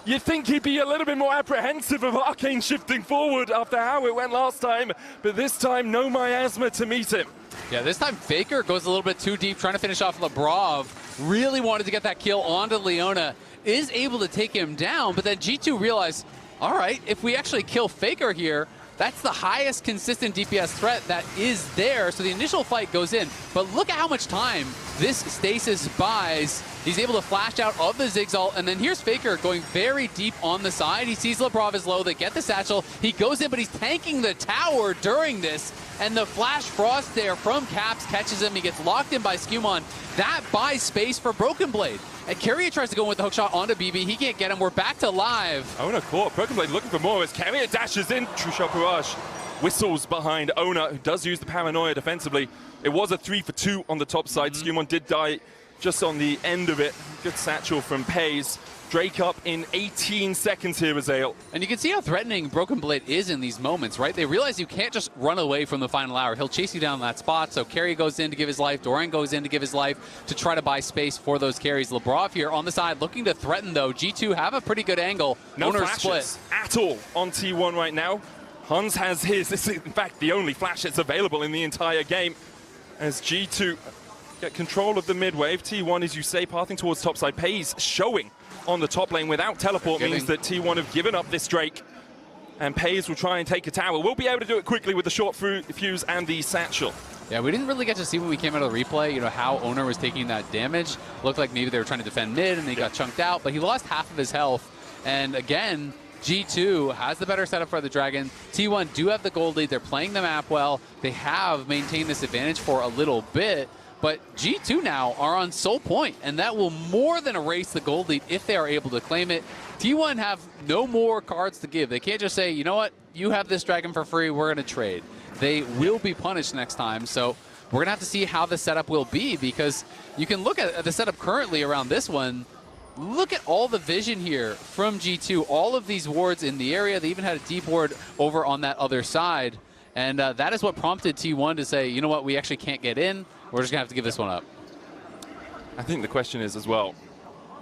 You'd think he'd be a little bit more apprehensive of Arcane shifting forward after how it went last time, but this time no miasma to meet him. Yeah, this time Faker goes a little bit too deep, trying to finish off Lebrov. Really wanted to get that kill onto Leona. Is able to take him down, but then G2 realized, all right, if we actually kill Faker here, that's the highest consistent DPS threat that is there. So the initial fight goes in, but look at how much time this Stasis buys. He's able to flash out of the Zigzagolt, and then here's Faker going very deep on the side. He sees Lebrov is low, they get the satchel. He goes in, but he's tanking the tower during this, and the Flash Frost there from Caps catches him. He gets locked in by Skewmon. That buys space for Broken Blade. And Keria tries to go in with the hookshot onto BB. He can't get him. We're back to live. Oner caught. Broken Blade looking for more as Keria dashes in. True Shot Barrage whistles behind Oner, who does use the Paranoia defensively. It was a 3-for-2 on the top side. Skewmon did die just on the end of it. Good satchel from Paze. Drake up in 18 seconds here, Azael. And you can see how threatening Broken Blade is in these moments, right? They realize you can't just run away from the final hour. He'll chase you down that spot. So Keria goes in to give his life. Doran goes in to give his life to try to buy space for those carries. Lebrov here on the side looking to threaten, though. G2 have a pretty good angle. No Oner flashes split at all on T1 right now. Hans has his. This is, in fact, the only flash that's available in the entire game as G2 get control of the mid wave. T1, as you say, pathing towards topside. Paze showing on the top lane without teleport means that T1 have given up this Drake, and Paze will try and take a tower. We'll be able to do it quickly with the short fuse and the satchel. Yeah, we didn't really get to see when we came out of the replay, you know, how Oner was taking that damage. Looked like maybe they were trying to defend mid and they got chunked out, but he lost half of his health. And again, G2 has the better setup for the Dragon. T1 do have the gold lead. They're playing the map well. They have maintained this advantage for a little bit. But G2 now are on sole point, and that will more than erase the gold lead if they are able to claim it. T1 have no more cards to give. They can't just say, you know what, you have this Dragon for free, we're going to trade. They will be punished next time. So we're going to have to see how the setup will be, because you can look at the setup currently around this one. Look at all the vision here from G2. All of these wards in the area. They even had a deep ward over on that other side. And that is what prompted T1 to say, you know what, we actually can't get in. We're just going to have to give this one up. I think the question is as well,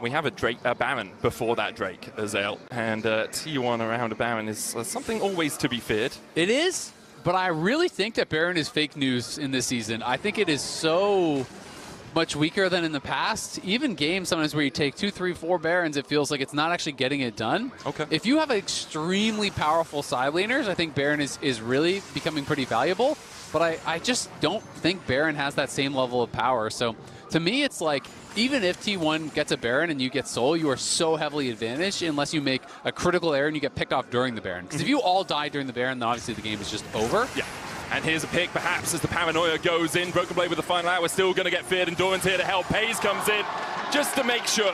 we have a Baron before that Drake, Azael. And T1 around a Baron is something always to be feared. It is, but I really think that Baron is fake news in this season. I think it is so much weaker than in the past. Even games sometimes where you take 2, 3, 4 Barons, it feels like it's not actually getting it done. Okay. If you have extremely powerful side laners, I think Baron is really becoming pretty valuable. But I just don't think Baron has that same level of power. So to me, it's like, even if T1 gets a Baron and you get Soul, you are so heavily advantaged unless you make a critical error and you get picked off during the Baron. Because if you all die during the Baron, then obviously the game is just over. Yeah. And here's a pick, perhaps, as the Paranoia goes in. Broken Blade with the final hour, still going to get feared, and Doran's here to help. Paze comes in just to make sure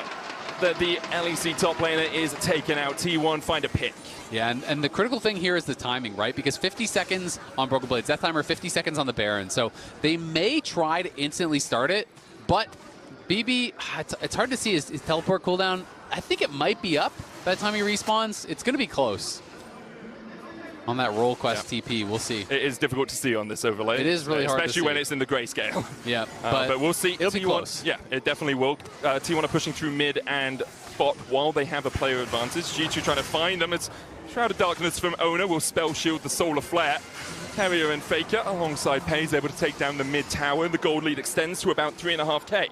that the LEC top laner is taken out. T1 find a pick. Yeah, and the critical thing here is the timing, right? Because 50 seconds on Broken Blade's Death Timer, 50 seconds on the Baron. So they may try to instantly start it, but BB, it's hard to see his teleport cooldown. I think it might be up by the time he respawns. It's going to be close. On that roll quest TP, we'll see. It is difficult to see on this overlay. It is really hard to see. Especially when it's in the grayscale. Yeah, but we'll see. It'll be close. Yeah, it definitely will. T1 are pushing through mid and bot while they have a player advantage. G2 trying to find them. It's Shroud of Darkness from Oner will spell shield the Solar Flare. Carrier and Faker alongside Paze able to take down the mid tower, and the gold lead extends to about 3.5k.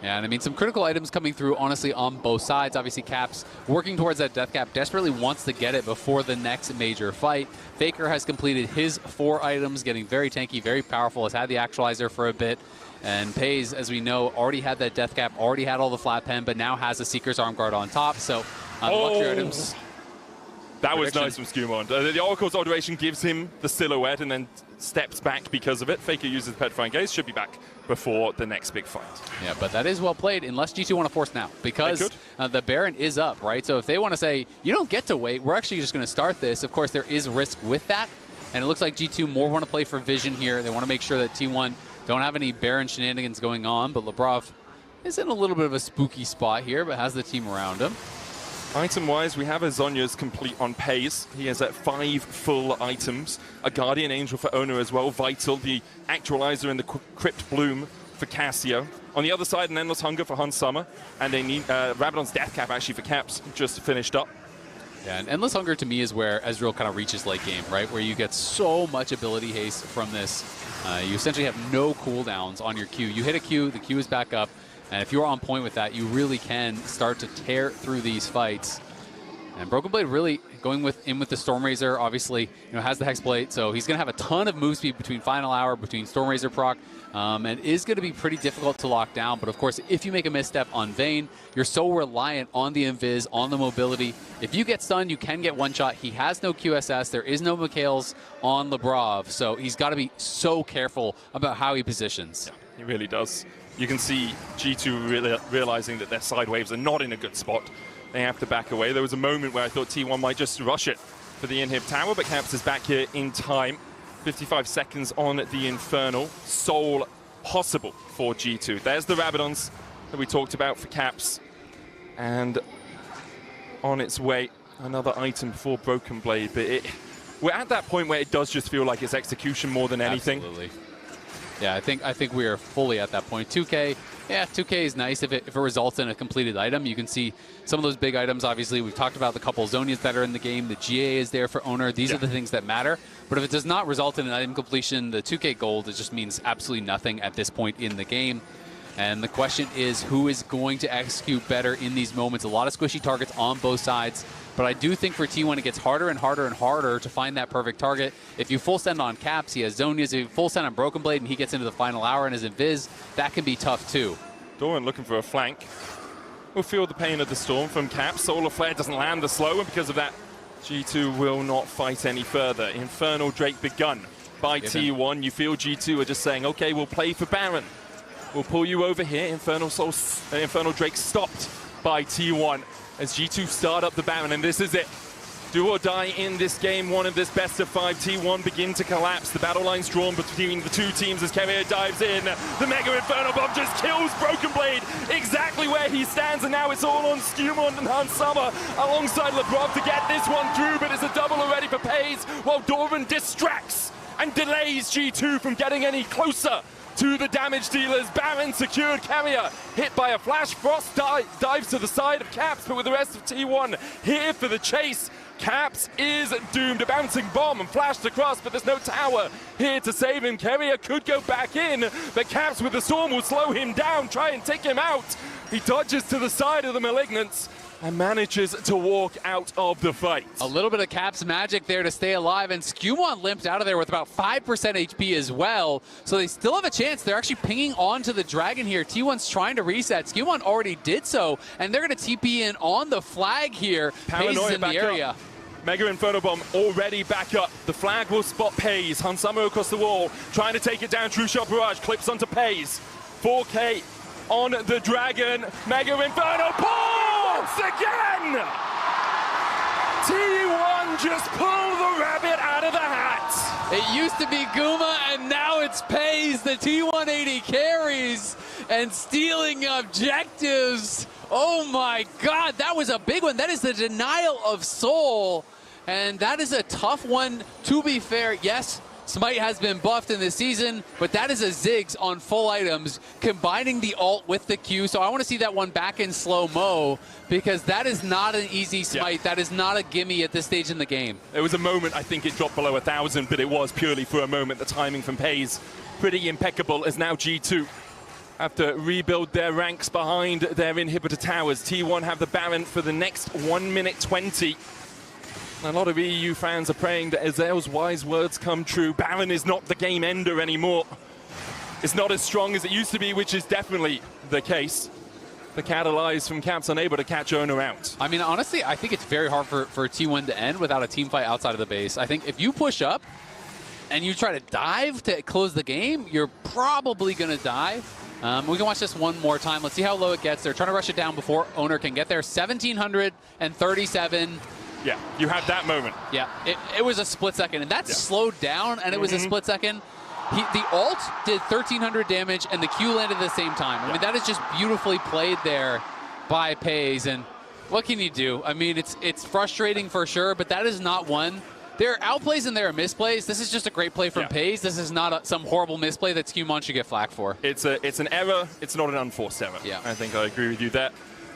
Yeah, and I mean, some critical items coming through, honestly, on both sides. Obviously, Caps working towards that death cap, desperately wants to get it before the next major fight. Faker has completed his 4 items, getting very tanky, very powerful, has had the actualizer for a bit. And Paze, as we know, already had that death cap, already had all the flat pen, but now has a Seeker's Arm Guard on top. So, the luxury items. That was nice from Skewmon. The Oracle's Adoration gives him the silhouette and then steps back because of it. Faker uses Petrifying Gaze, should be back before the next big fight. Yeah, but that is well played, unless G2 want to force now, because the Baron is up, right? So if they want to say, you don't get to wait, we're actually just going to start this, of course there is risk with that, and it looks like G2 more want to play for vision here. They want to make sure that T1 don't have any Baron shenanigans going on, but Labrov is in a little bit of a spooky spot here, but has the team around him. Item-wise, we have a Zhonya's complete on Paze. He has 5 full items. A Guardian Angel for Oner as well. Vital, the Actualizer and the Crypt Bloom for Cassio. On the other side, an Endless Hunger for Hun Summer. And they need Rabadon's Death Cap actually for Caps, just finished up. Yeah, and Endless Hunger to me is where Ezreal kind of reaches late game, right? Where you get so much ability haste from this. You essentially have no cooldowns on your Q. You hit a Q, the Q is back up. And if you're on point with that, you really can start to tear through these fights. And Broken Blade really going in with the Stormrazor, obviously, has the Hexblade, so he's going to have a ton of move speed between Final Hour, between Stormrazor proc, and is going to be pretty difficult to lock down. But of course, if you make a misstep on Vayne, you're so reliant on the invis, on the mobility. If you get stunned, you can get one shot. He has no QSS. There is no Mikhails on Labrov, so he's got to be so careful about how he positions. Yeah, he really does. You can see G2 really realizing that their side waves are not in a good spot. They have to back away. There was a moment where I thought T1 might just rush it for the inhib tower, but Caps is back here in time. 55 seconds on the Infernal. Soul possible for G2. There's the Rabadons that we talked about for Caps. And on its way, another item for Broken Blade. But we're at that point where it does just feel like it's execution more than anything. Absolutely. Yeah, I think we are fully at that point. 2K, yeah, 2K is nice if it results in a completed item. You can see some of those big items, obviously. We've talked about the couple of Zhonya's that are in the game. The GA is there for Oner. These are the things that matter. But if it does not result in an item completion, the 2K gold, it just means absolutely nothing at this point in the game. And the question is, who is going to execute better in these moments? A lot of squishy targets on both sides. But I do think for T1, it gets harder and harder and harder to find that perfect target. If you full send on Caps, he has Zhonya's. If you full send on Broken Blade and he gets into the Final Hour and is invis, that can be tough too. Doran looking for a flank. will feel the pain of the storm from Caps. Solar Flare doesn't land the slow, and because of that, G2 will not fight any further. Infernal Drake begun by T1. You feel G2 are just saying, okay, we'll play for Baron. We'll pull you over here. Infernal Drake stopped by T1 as G2 start up the Baron, and this is it. Do or die in this game one of this best of 5. T1 begin to collapse. The battle line's drawn between the two teams as Keria dives in. The Mega Inferno Bomb just kills Broken Blade exactly where he stands, and now it's all on Skewmon and Hans Summer alongside Lebrov to get this one through, but it's a double already for Paze, while Doran distracts and delays G2 from getting any closer to the damage dealers. Baron secured. Keria hit by a flash. Frost dives to the side of Caps, but with the rest of T1 here for the chase, Caps is doomed. A bouncing bomb and flashed across, but there's no tower here to save him. Keria could go back in, but Caps with the storm will slow him down, try and take him out. He dodges to the side of the Malignants and manages to walk out of the fight. A little bit of Caps magic there to stay alive, and Skewmon limped out of there with about 5% HP as well, so they still have a chance. They're actually pinging onto the Dragon here. T1's trying to reset. Skewmon already did so, and they're going to TP in on the flag here. Paranoia in the area. Up. Mega Inferno Bomb already back up. The flag will spot Paze. Hans Summer across the wall, trying to take it down. True Shot Barrage clips onto Paze. 4K on the Dragon. Mega Inferno once again! T1 just pulled the rabbit out of the hat. It used to be Guma, and now it's Paze. The T180 carries and stealing objectives. Oh my God, that was a big one. That is the denial of soul, and that is a tough one. To be fair, yes, Smite has been buffed in this season, but that is a Ziggs on full items, combining the ult with the Q. So I want to see that one back in slow-mo, because that is not an easy Smite. Yeah. That is not a gimme at this stage in the game. There was a moment, I think it dropped below 1,000, but it was purely for a moment. The timing from Paze, pretty impeccable, as now G2 have to rebuild their ranks behind their inhibitor towers. T1 have the Baron for the next 1 minute 20. A lot of EU fans are praying that Azel's wise words come true. Baron is not the game ender anymore. It's not as strong as it used to be, which is definitely the case. The Catalyze from Caps unable to catch Owner out. I mean, honestly, I think it's very hard for T1 to end without a team fight outside of the base. I think if you push up and you try to dive to close the game, you're probably going to die. We can watch this one more time. Let's see how low it gets. They're trying to rush it down before Owner can get there. 1,737. Yeah, you had that moment. Yeah, it was a split second, and that slowed down, and it was a split second. The ult did 1,300 damage, and the Q landed at the same time. I mean, that is just beautifully played there by Paze, and what can you do? I mean, it's frustrating for sure, but that is not one. There are outplays and there are misplays. This is just a great play from Paze. This is not some horrible misplay that Skewmon should get flack for. It's an error. It's not an unforced error. Yeah. I think I agree with you there.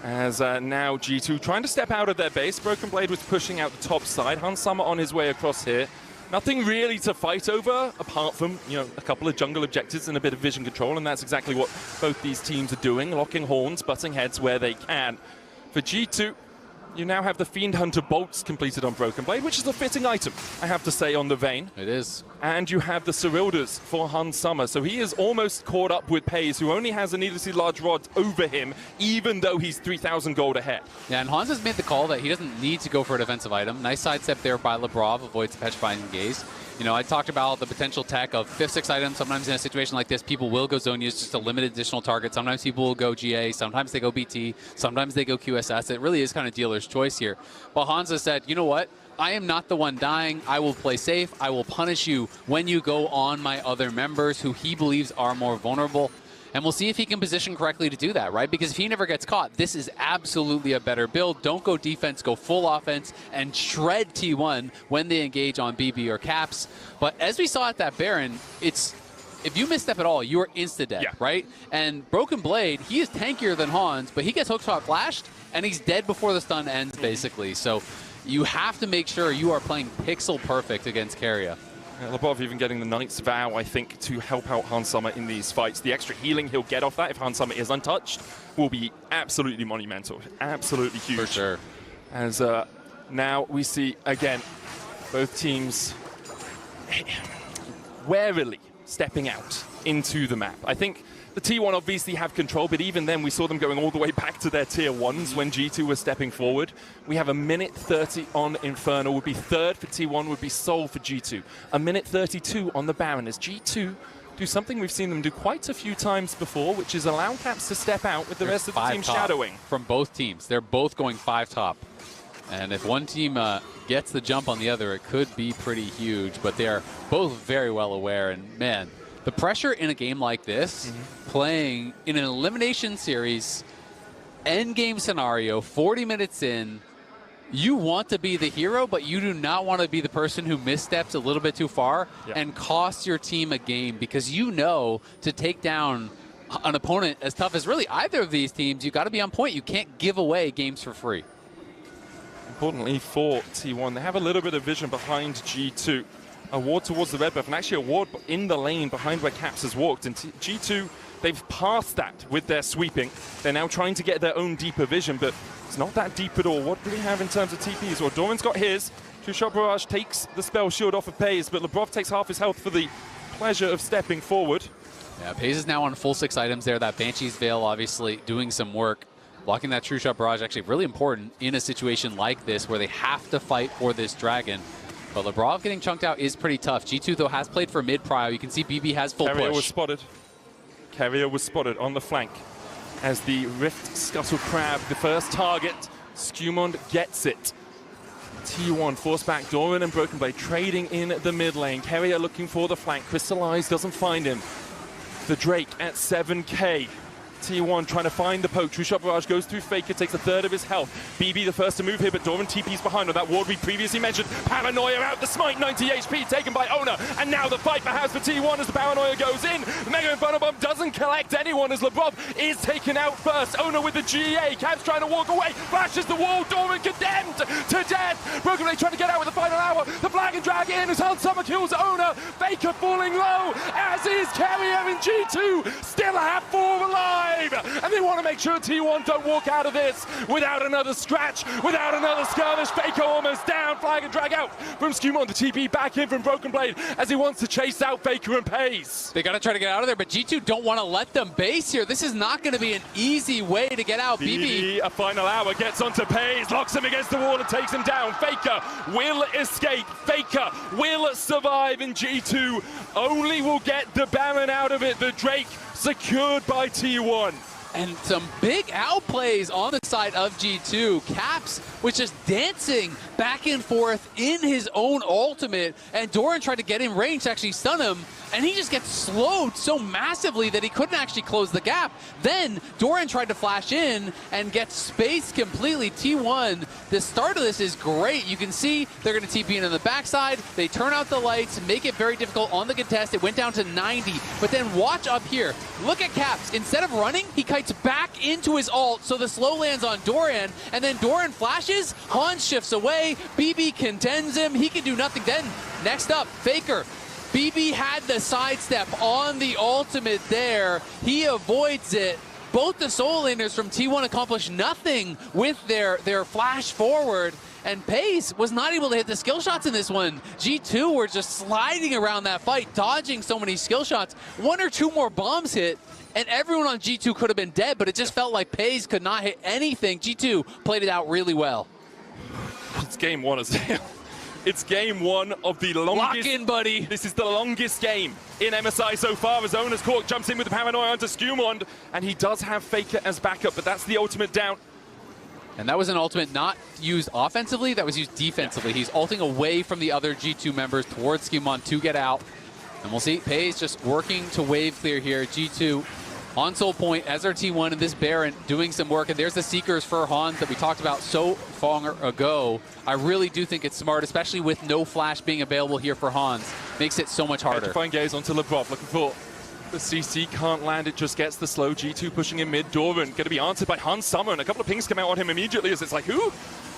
As now G2 trying to step out of their base. Broken Blade was pushing out the top side. Hans Summer on his way across here. Nothing really to fight over apart from, you know, a couple of jungle objectives and a bit of vision control, and that's exactly what both these teams are doing, locking horns, butting heads where they can. For G2, you now have the Fiend Hunter bolts completed on Broken Blade, which is a fitting item, I have to say, on the Vayne. It is. And you have the Serilders for Hans Summer. So he is almost caught up with Paze, who only has a needlessly large rod over him, even though he's 3,000 gold ahead. Yeah, and Hans has made the call that he doesn't need to go for a defensive item. Nice sidestep there by Lebrov, avoids Petrifying Gaze. You know, I talked about the potential tech of 5th, 6th items. Sometimes in a situation like this, people will go zone use just to limit additional target. Sometimes people will go GA. Sometimes they go BT. Sometimes they go QSS. It really is kind of dealer's choice here. But Hans has said, you know what? I am not the one dying. I will play safe. I will punish you when you go on my other members who he believes are more vulnerable. And we'll see if he can position correctly to do that, right? Because if he never gets caught, this is absolutely a better build. Don't go defense, go full offense, and shred T1 when they engage on BB or Caps. But as we saw at that Baron, if you misstep at all, you are insta-dead, right? And Broken Blade, he is tankier than Hans, but he gets hookshot flashed, and he's dead before the stun ends, basically. So you have to make sure you are playing pixel perfect against Keria. Lebrov even getting the Knight's Vow, I think, to help out Hans Summer in these fights. The extra healing he'll get off that if Hans Summer is untouched will be absolutely monumental. Absolutely huge. For sure. As now we see, again, both teams warily stepping out into the map. I think The T1 obviously have control, but even then we saw them going all the way back to their tier 1s when G2 was stepping forward. We have a minute 30 on Infernal, would be third for T1, would be Soul for G2. A minute 32 on the Baron as G2 do something we've seen them do quite a few times before, which is allow Caps to step out with the rest of the team shadowing. From both teams. They're both going 5 top. And if one team gets the jump on the other, it could be pretty huge. But they're both very well aware. And man, the pressure in a game like this, playing in an elimination series, end game scenario, 40 minutes in, you want to be the hero, but you do not want to be the person who missteps a little bit too far and costs your team a game, because you know to take down an opponent as tough as really either of these teams, you got to be on point. You can't give away games for free. Importantly for T1, they have a little bit of vision behind G2. A ward towards the red buff, and actually a ward in the lane behind where Caps has walked. And G2, they've passed that with their sweeping. They're now trying to get their own deeper vision, but it's not that deep at all. What do we have in terms of TPs? Well, Doran's got his. Two-shot barrage takes the spell shield off of Paze, but Labrov takes half his health for the pleasure of stepping forward. Yeah, Paze is now on full 6 items there. That Banshee's Veil obviously doing some work. Blocking that True Shot barrage actually really important in a situation like this where they have to fight for this dragon. But Labrov getting chunked out is pretty tough. G2, though, has played for mid-prio. You can see BB has full Carrier push. was spotted. Carrier was spotted on the flank as the Rift Scuttle Crab, the first target. Skewmond gets it. T1 force back. Doran and Broken Blade trading in the mid lane. Carrier looking for the flank. Crystallize doesn't find him. The Drake at 7k. T1 trying to find the poke. True Shot Barrage goes through Faker, takes a third of his health. BB the first to move here, but Doran TP's behind on that ward we previously mentioned. Paranoia out the smite, 90 HP taken by Oner. And now the fight perhaps for T1 as the Paranoia goes in. The Mega Inferno Bomb doesn't collect anyone as Labrov is taken out first. Oner with the GA. Caps trying to walk away. Flashes the wall. Doran condemned to death. Broken Blade trying to get out with the final hour. The Flag and Drag in as Hans Summer kills Oner. Faker falling low, as is Carrier in G2. Still have 4 alive. And they want to make sure T1 don't walk out of this without another scratch, without another skirmish. Faker almost down. Flag and Drag out from Skewmon. The TP back in from Broken Blade as he wants to chase out Faker and Paze. They got to try to get out of there, but G2 don't want to let them base here. This is not going to be an easy way to get out. BB, a final hour, gets onto Paze, locks him against the wall and takes him down. Faker will escape. Faker will survive in G2. Only will get the Baron out of it. The Drake secured by T1. And some big outplays on the side of G2. Caps was just dancing back and forth in his own ultimate, and Doran tried to get in range to actually stun him, and he just gets slowed so massively that he couldn't actually close the gap. Then Doran tried to flash in and get spaced completely. T1, the start of this is great. You can see they're going to TP in on the backside. They turn out the lights, make it very difficult on the contest. It went down to 90, but then watch up here. Look at Caps. Instead of running, he kites back into his ult, so the slow lands on Doran, and then Doran flashes. Hans shifts away. BB contends him. He can do nothing. Then next up, Faker. BB had the sidestep on the ultimate there. He avoids it. Both the solo laners from T1 accomplish nothing with their flash forward, and Paze was not able to hit the skill shots in this one. G2 were just sliding around that fight, dodging so many skill shots. 1 or 2 more bombs hit, and everyone on G2 could have been dead, but it just felt like Paze could not hit anything. G2 played it out really well. It's game 1 as well. It's game 1 of the longest. Lock in, buddy. This is the longest game in MSI so far as Oner's Cork jumps in with the Paranoia onto Skewmond, and he does have Faker as backup, but that's the ultimate down. And that was an ultimate not used offensively, that was used defensively. He's ulting away from the other G2 members towards Skewmond to get out. And we'll see Paze just working to wave clear here. G2 on Soul Point as our T1 and this Baron doing some work. And there's the Seekers for Hans that we talked about so far ago. I really do think it's smart, especially with no flash being available here for Hans. Makes it so much harder. Fine gaze onto Labrov, looking for the CC, can't land, it just gets the slow. G2 pushing in mid. Doran going to be answered by Hans Summer, and a couple of pings come out on him immediately as it's like, who?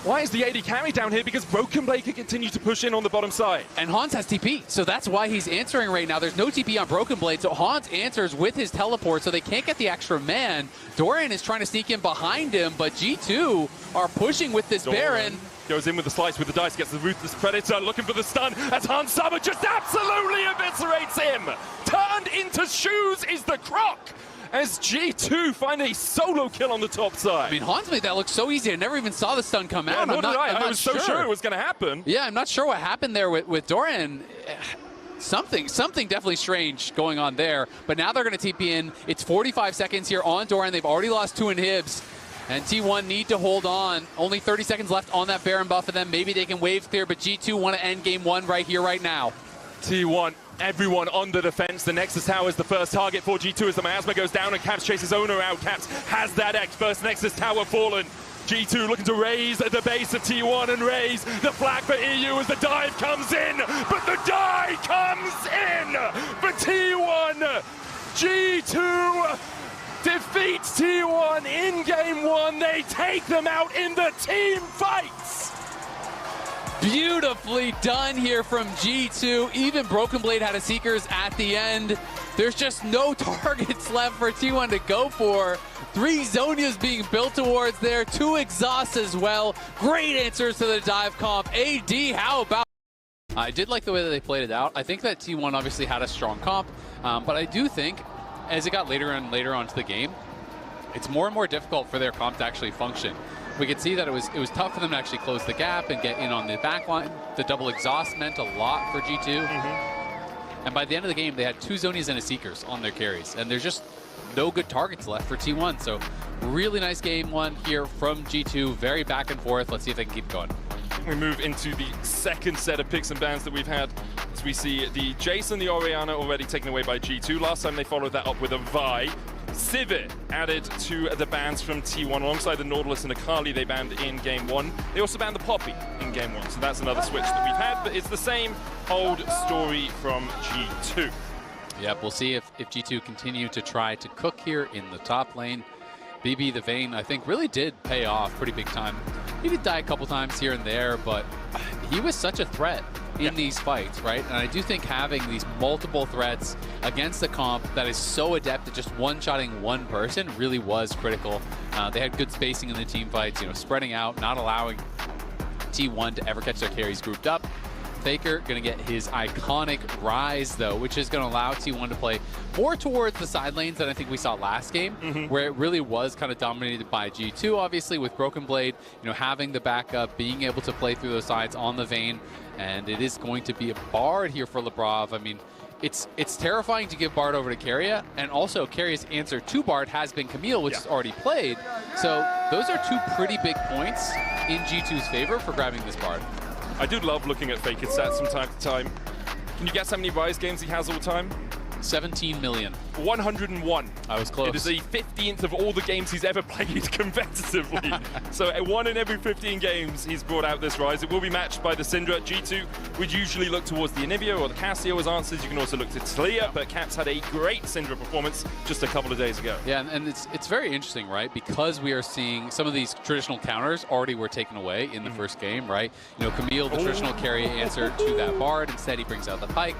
Why is the AD carry down here? Because Broken Blade can continue to push in on the bottom side. And Hans has TP, so that's why he's answering right now. There's no TP on Broken Blade, so Hans answers with his teleport, so they can't get the extra man. Doran is trying to sneak in behind him, but G2 are pushing with this Baron. Goes in with the slice with the dice, gets the Ruthless Predator, looking for the stun as Hans Summer just absolutely eviscerates him. Turned into shoes is the Croc as G2 find a solo kill on the top side. I mean, Hans made that look so easy. I never even saw the stun come out. Nor did I. I was so sure it was going to happen. Yeah, I'm not sure what happened there with Doran. Something definitely strange going on there. But now they're going to TP in. It's 45 seconds here on Doran. They've already lost 2 inhibs. And T1 need to hold on. Only 30 seconds left on that Baron buff, and then maybe they can wave clear, but G2 want to end game 1 right here, right now. T1, everyone on the defense. The Nexus Tower is the first target for G2 as the Miasma goes down and Caps chases Owner out. Caps has that X. First Nexus Tower fallen. G2 looking to raise at the base of T1 and raise the flag for EU as the dive comes in. But the die comes in for T1. G2 defeats T1 in game 1. They take them out in the team fights. Beautifully done here from G2. Even Broken Blade had a Seekers at the end. There's just no targets left for T1 to go for. 3 Zonias being built towards there. 2 exhausts as well. Great answers to the dive comp. AD, how about? I did like the way that they played it out. I think that T1 obviously had a strong comp, but I do think as it got later and later onto the game, it's more and more difficult for their comp to actually function. We could see that it was tough for them to actually close the gap and get in on the back line. The double exhaust meant a lot for G2. And by the end of the game, they had 2 Zonias and a Seekers on their carries. And there's just no good targets left for T1. So really nice game 1 here from G2. Very back and forth. Let's see if they can keep going. We move into the second set of picks and bans that we've had. As we see the Jason, the Orianna already taken away by G2. Last time they followed that up with a Vi. Sivir added to the bans from T1 alongside the Nautilus and Akali they banned in game 1. They also banned the Poppy in game 1, so that's another switch that we've had, but it's the same old story from G2. Yep, we'll see if G2 continue to try to cook here in the top lane. BB the Vayne, I think, really did pay off pretty big time. He did die a couple times here and there, but he was such a threat in these fights, right? And I do think having these multiple threats against a comp that is so adept at just one-shotting one person really was critical. They had good spacing in the team fights, you know, spreading out, not allowing T1 to ever catch their carries grouped up. Faker going to get his iconic Rise, though, which is going to allow T1 to play more towards the side lanes than I think we saw last game, where it really was kind of dominated by G2, obviously, with Broken Blade, you know, having the backup, being able to play through those sides on the Vayne, and it is going to be a Bard here for Labrov. I mean, it's terrifying to give Bard over to Keria, and also Keria's answer to Bard has been Camille, which is already played, so those are 2 pretty big points in G2's favor for grabbing this Bard. I do love looking at Faker's stats from time to time. Can you guess how many Rise games he has all the time? 17 million. 101. I was close. It is the 15th of all the games he's ever played competitively. So 1 in every 15 games he's brought out this Rise. It will be matched by the Syndra. G2 would usually look towards the Anivia or the Cassio as answers. You can also look to Talia, but Caps had a great Syndra performance just a couple of days ago. Yeah, and it's very interesting, right? Because we are seeing some of these traditional counters already were taken away in the first game, right? You know, Camille, the traditional carry answer to that Bard. Instead, he brings out the Pike.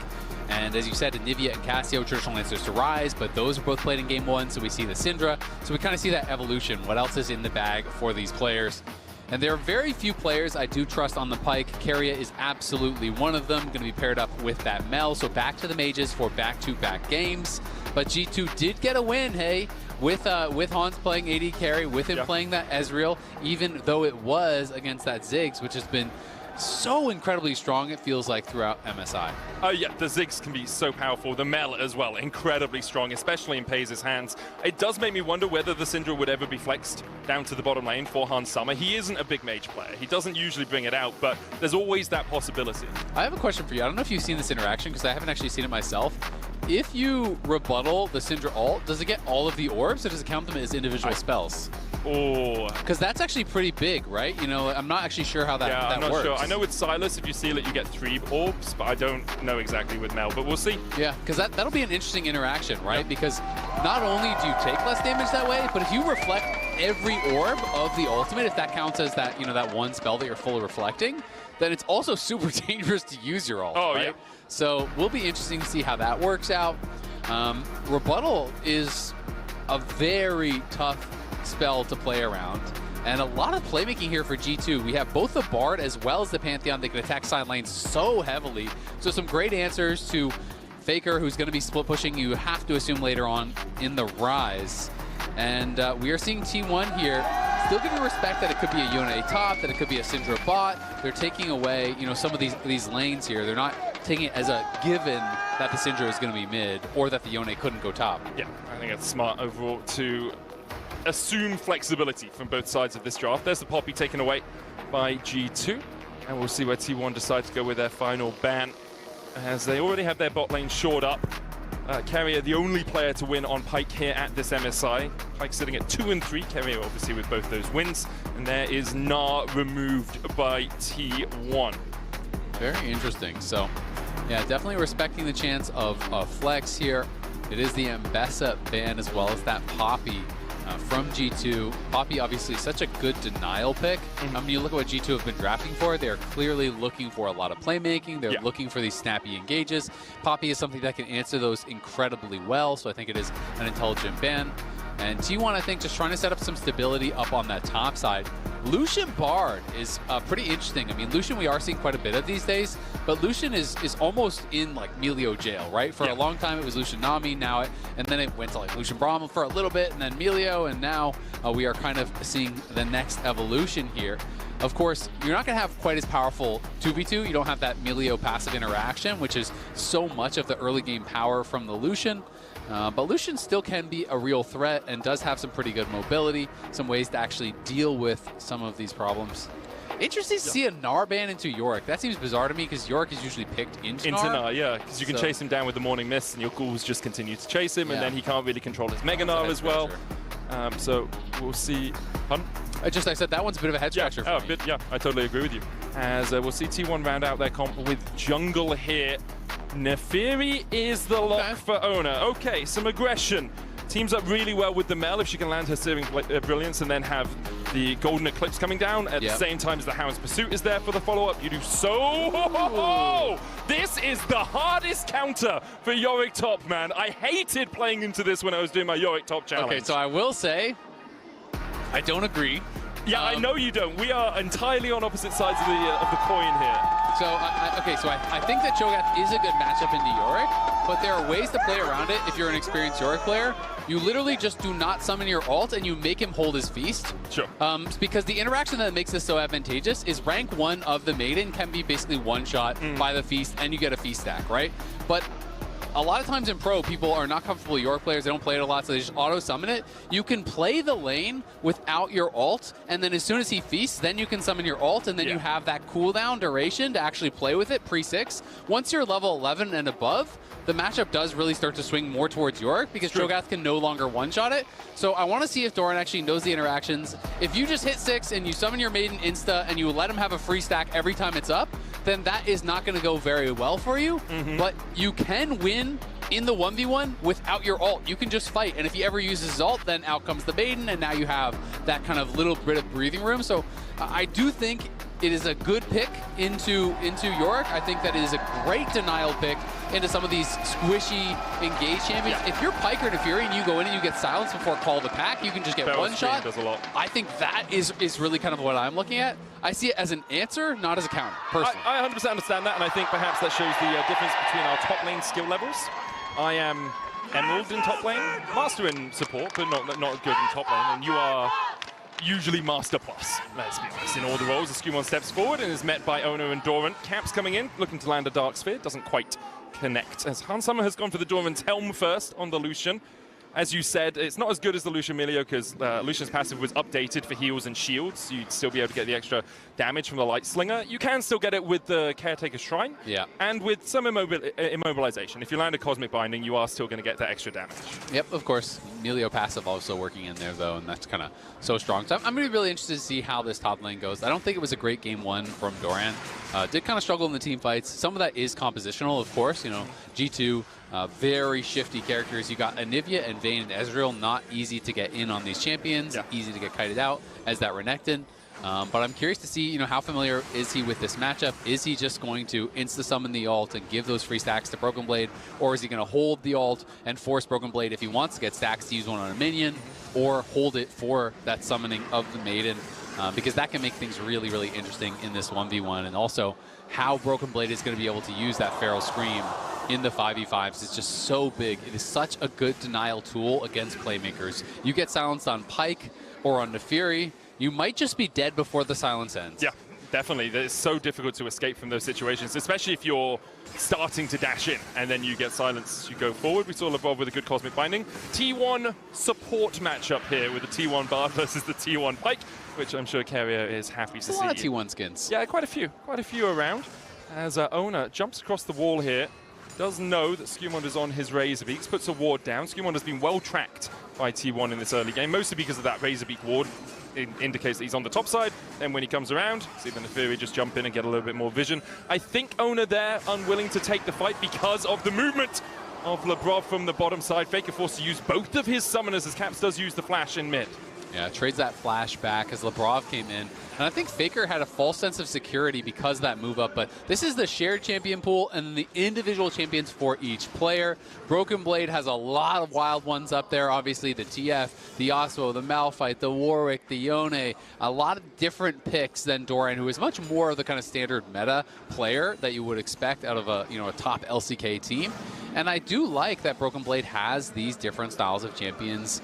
And as you said, Anivia and Cassio, traditional answers to Rise, but those were both played in game 1, so we see the Syndra. So we kind of see that evolution. What else is in the bag for these players? And there are very few players I do trust on the Pike. Keria is absolutely one of them, going to be paired up with that Mel. So back to the mages for back-to-back games. But G2 did get a win, hey, with Hans playing AD carry, with him playing that Ezreal, even though it was against that Ziggs, which has been so incredibly strong, it feels like, throughout MSI. Oh yeah, the Ziggs can be so powerful. The Mel as well, incredibly strong, especially in Paze's hands. It does make me wonder whether the Syndra would ever be flexed down to the bottom lane for Hans Summer. He isn't a big mage player. He doesn't usually bring it out, but there's always that possibility. I have a question for you. I don't know if you've seen this interaction, because I haven't actually seen it myself. If you rebuttal the Syndra ult, does it get all of the orbs, or does it count them as individual spells? Oh. Because that's actually pretty big, right? You know, I'm not actually sure how that, I'm not works. sure. I know with Sylas, if you seal it, you get 3 orbs, but I don't know exactly with Mel, but we'll see. Yeah, because that'll be an interesting interaction, right? Because not only do you take less damage that way, but if you reflect every orb of the ultimate, if that counts as that, you know, that one spell that you're fully reflecting, then it's also super dangerous to use your ult, right? Yeah. So will be interesting to see how that works out. Rebuttal is a very tough spell to play around, and a lot of playmaking here for G2. We have both the Bard as well as the Pantheon. They can attack side lanes so heavily. So some great answers to Faker, who's going to be split pushing, you have to assume later on in the Rise. And we are seeing T1 here still giving respect that it could be a Yone top, that it could be a Syndra bot. They're taking away, some of these lanes here. They're not taking it as a given that the Syndra is going to be mid or that the Yone couldn't go top. Yeah, I think it's smart overall to assume flexibility from both sides of this draft. There's the Poppy taken away by G2, and we'll see where T1 decide to go with their final ban, as they already have their bot lane shored up. Keria, the only player to win on Pyke here at this MSI. Pyke sitting at 2 and 3. Keria obviously with both those wins, and there is Gnar removed by T1. Very interesting. So, yeah, definitely respecting the chance of flex here. It is the Ambessa ban as well as that Poppy from G2. Poppy obviously such a good denial pick. I mean, you look at what G2 have been drafting for. They're clearly looking for a lot of playmaking. They're looking for these snappy engages. Poppy is something that can answer those incredibly well, so I think it is an intelligent ban. And T1, I think, just trying to set up some stability up on that top side. Lucian Bard is pretty interesting. I mean, Lucian we are seeing quite a bit of these days, but Lucian is almost in like Melio jail, right? For a long time it was Lucian Nami, and then it went to like Lucian Brahma for a little bit, and then Melio, and now we are kind of seeing the next evolution here. Of course, you're not going to have quite as powerful 2v2. You don't have that Melio passive interaction, which is so much of the early game power from the Lucian. But Lucian still can be a real threat and does have some pretty good mobility, some ways to actually deal with some of these problems. Interesting to see a Gnar ban into Yorick. That seems bizarre to me because Yorick is usually picked into Gnar. Yeah, because you can chase him down with the Morning Mist and your ghouls just continue to chase him, and then he can't really control his Mega Gnar as well. So we'll see. I said that one's a bit of a head scratcher for me. I totally agree with you. As we'll see T1 round out their comp with jungle here. Nefiri is the lock for Oner. Okay, some aggression. Teams up really well with the Mel if she can land her Searing Brilliance and then have the Golden Eclipse coming down at the same time as the Hound's Pursuit is there for the follow-up. You do so... This is the hardest counter for Yorick top, man. I hated playing into this when I was doing my Yorick top challenge. Okay, so I will say, I don't agree. Yeah, I know you don't. We are entirely on opposite sides of the coin here. So, I think that Cho'Gath is a good matchup into Yorick, but there are ways to play around it if you're an experienced Yorick player. You literally just do not summon your ult and you make him hold his feast. Sure. Because the interaction that makes this so advantageous is rank 1 of the Maiden can be basically one-shot by the feast and you get a feast stack, right? But a lot of times in pro, people are not comfortable with Yorick players. They don't play it a lot, so they just auto-summon it. You can play the lane without your ult, and then as soon as he feasts, then you can summon your ult, and then you have that cooldown duration to actually play with it pre-6. Once you're level 11 and above, the matchup does really start to swing more towards Yorick because Cho'Gath can no longer one-shot it. So I want to see if Doran actually knows the interactions. If you just hit 6 and you summon your Maiden insta and you let him have a free stack every time it's up, then that is not going to go very well for you. But you can win in the 1v1 without your ult. You can just fight, and if he ever uses his ult, then out comes the Maiden, and now you have that kind of little bit of breathing room. So I do think it is a good pick into Yorick. I think that it is a great denial pick into some of these squishy engage champions. If you're Pyke or Nefiri and you go in and you get silenced before call the pack, you can just get one shot. Does a lot. I think that is really kind of what I'm looking at. I see it as an answer, not as a counter, personally. I 100% understand that, and I think perhaps that shows the difference between our top lane skill levels. I am Emerald in top lane, Master in support, but not good in top lane, and you are usually Master Plus, let's be honest. In all the roles, Askumon steps forward and is met by Oner and Doran. Caps coming in, looking to land a Dark Sphere, doesn't quite connect, as Hans Summer has gone for the Doran's Helm first on the Lucian. As you said, it's not as good as the Lucian Melio because Lucian's passive was updated for heals and shields. So you'd still be able to get the extra damage from the Light Slinger. You can still get it with the Caretaker Shrine and with some immobilization. If you land a Cosmic Binding, you are still going to get that extra damage. Yep, of course. Melio passive also working in there, though, and that's kind of so strong. So I'm going to be really interested to see how this top lane goes. I don't think it was a great game 1 from Doran. Did kind of struggle in the team fights. Some of that is compositional, of course. You know, G2, very shifty characters. You got Anivia and Vayne and Ezreal, not easy to get in on these champions, easy to get kited out as that Renekton. But I'm curious to see, you know, how familiar is he with this matchup? Is he just going to insta-summon the ult and give those free stacks to Broken Blade? Or is he going to hold the ult and force Broken Blade if he wants to get stacks to use one on a minion? Or hold it for that summoning of the Maiden? Because that can make things really, really interesting in this 1v1. And also how Broken Blade is going to be able to use that Feral Scream in the 5v5s is just so big. It is such a good denial tool against playmakers. You get silenced on Pyke or on Naafiri, you might just be dead before the silence ends. Yeah, definitely. It's so difficult to escape from those situations, especially if you're starting to dash in and then you get silenced as you go forward. We saw Labrov with a good Cosmic Binding. T1 support matchup here with the T1 Bard versus the T1 Pyke, which I'm sure Keria is happy to see. A lot of T1 skins. Yeah, quite a few around. As Oner jumps across the wall here, does know that Skewmon is on his Razorbeaks, puts a ward down. Skewmon has been well tracked by T1 in this early game, mostly because of that Razorbeak ward. It indicates that he's on the top side. Then when he comes around, see the Naafiri just jump in and get a little bit more vision. I think Oner there unwilling to take the fight because of the movement of Labrov from the bottom side. Faker forced to use both of his summoners as Caps does use the flash in mid. Yeah, trades that flash back as Labrov came in. And I think Faker had a false sense of security because of that move up, but this is the shared champion pool and the individual champions for each player. Broken Blade has a lot of wild ones up there, obviously the TF, the Yasuo, the Malphite, the Warwick, the Yone, a lot of different picks than Doran, who is much more of the kind of standard meta player that you would expect out of a top LCK team. And I do like that Broken Blade has these different styles of champions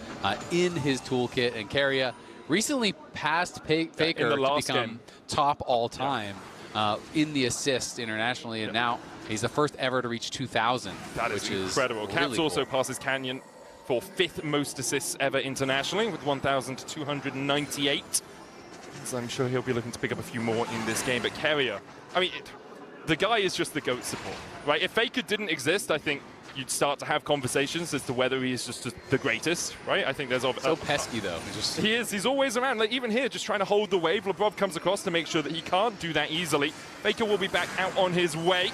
in his toolkit, and Keria recently passed Faker to become top all-time in the assists internationally, and now he's the first ever to reach 2,000. That is incredible. Really Caps also cool. passes Canyon for 5th most assists ever internationally with 1,298. So I'm sure he'll be looking to pick up a few more in this game. But Keria, I mean, the guy is just the GOAT support, right? If Faker didn't exist, I think you'd start to have conversations as to whether he is just the greatest, right? I think there's so pesky though. He is. He's always around. Like even here, just trying to hold the wave. Labrov comes across to make sure that he can't do that easily. Faker will be back out on his way.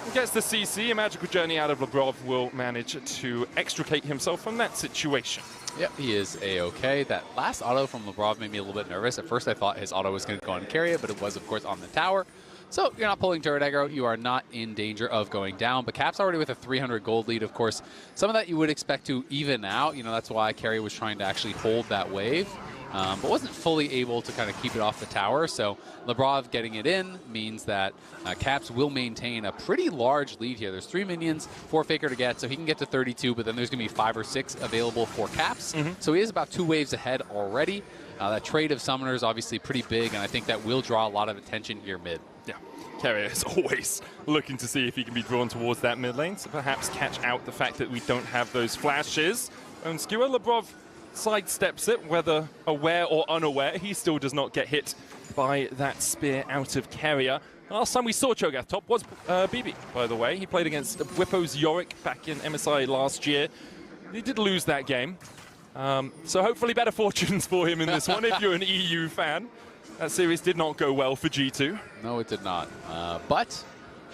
He gets the CC. A magical journey out of Labrov will manage to extricate himself from that situation. Yep, he is A-okay. That last auto from Labrov made me a little bit nervous. At first I thought his auto was going to go on Keria, but it was of course on the tower. So you're not pulling turret aggro, you are not in danger of going down. But Caps already with a 300 gold lead, of course. Some of that you would expect to even out. That's why Keria was trying to actually hold that wave, but wasn't fully able to kind of keep it off the tower. So Labrov getting it in means that Caps will maintain a pretty large lead here. There's 3 minions for Faker to get, so he can get to 32, but then there's going to be 5 or 6 available for Caps. So he is about 2 waves ahead already. That trade of summoners obviously pretty big, and I think that will draw a lot of attention here mid. Yeah, Keria is always looking to see if he can be drawn towards that mid lane, so perhaps catch out the fact that we don't have those flashes. And Skewer, Labrov sidesteps it, whether aware or unaware. He still does not get hit by that spear out of Keria. Last time we saw Cho'Gath top was BB, by the way. He played against Whippo's Yorick back in MSI last year. He did lose that game. So hopefully better fortunes for him in this one if you're an EU fan. That series did not go well for G2. No, it did not. But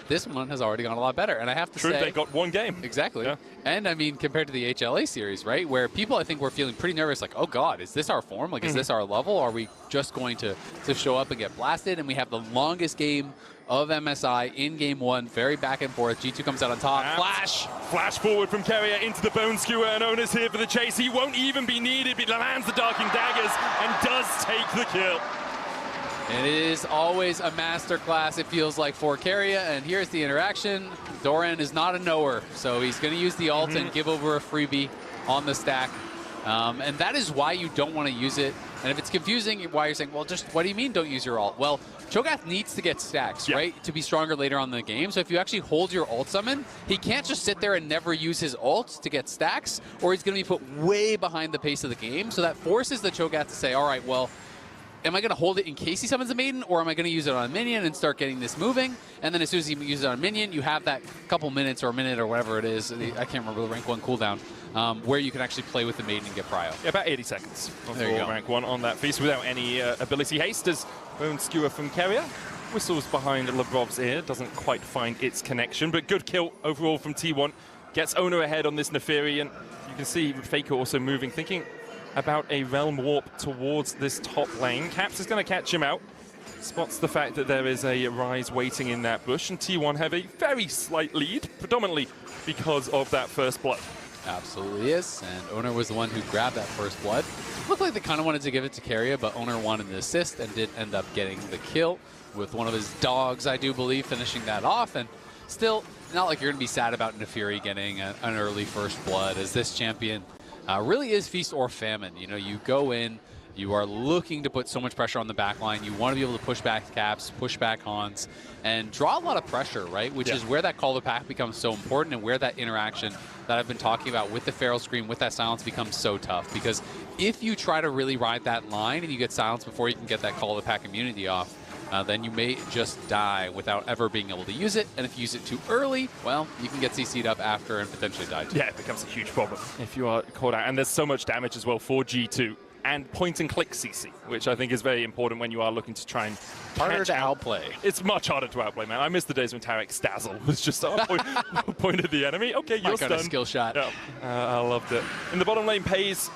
this one has already gone a lot better. And I have to say... they got 1 game. Exactly. Yeah. And I mean, compared to the HLA series, right? Where people, I think, were feeling pretty nervous, like, oh God, is this our form? Like, is this our level? Are we just going to show up and get blasted? And we have the longest game of MSI in game 1, very back and forth. G2 comes out on top. Flash forward from Keria into the Bone Skewer, and Oner's here for the chase. He won't even be needed, but lands the Darking Daggers and does take the kill. It is always a masterclass, it feels like, for Keria, and here's the interaction. Doran is not a knower, so he's going to use the ult and give over a freebie on the stack. And that is why you don't want to use it. And if it's confusing, why you're saying, well, just what do you mean don't use your ult? Well, Cho'Gath needs to get stacks, right, to be stronger later on in the game. So if you actually hold your ult summon, he can't just sit there and never use his ult to get stacks, or he's going to be put way behind the pace of the game. So that forces the Cho'Gath to say, all right, well, am I going to hold it in case he summons a Maiden, or am I going to use it on a minion and start getting this moving? And then as soon as he uses it on a minion, you have that couple minutes or a minute or whatever it is, I can't remember the rank 1 cooldown, where you can actually play with the Maiden and get prio. Yeah, about 80 seconds there you go. rank 1 on that feast without any ability haste as Bone Skewer from Keria whistles behind Labrov's ear, doesn't quite find its connection, but good kill overall from T1. Gets Oner ahead on this Naafiri, and you can see Faker also moving, thinking about a Realm Warp towards this top lane. Caps is going to catch him out. Spots the fact that there is a Rise waiting in that bush, and T1 have a very slight lead, predominantly because of that first blood. Absolutely is, and Oner was the one who grabbed that first blood. Looked like they kind of wanted to give it to Keria, but Oner wanted the assist and did end up getting the kill with one of his dogs, I do believe, finishing that off. And still, not like you're going to be sad about Nefiri getting an early first blood, as this champion really is feast or famine. You know, you go in, you are looking to put so much pressure on the back line. You want to be able to push back Caps, push back Hans, and draw a lot of pressure, right? Which is where that call to pack becomes so important, and where that interaction that I've been talking about with the Feral Scream, with that silence, becomes so tough. Because if you try to really ride that line and you get silence before you can get that call to pack immunity off, then you may just die without ever being able to use it. And if you use it too early, well, you can get CC'd up after and potentially die too. Yeah, it becomes a huge problem if you are caught out. And there's so much damage as well for G2. And point-and-click CC, which I think is very important when you are looking to try and harder to outplay. It's much harder to outplay, man. I miss the days when Tarek's Dazzle was just on point at the enemy. Okay, you're stunned. Kind of skill shot. Yeah, I loved it. In the bottom lane, Pays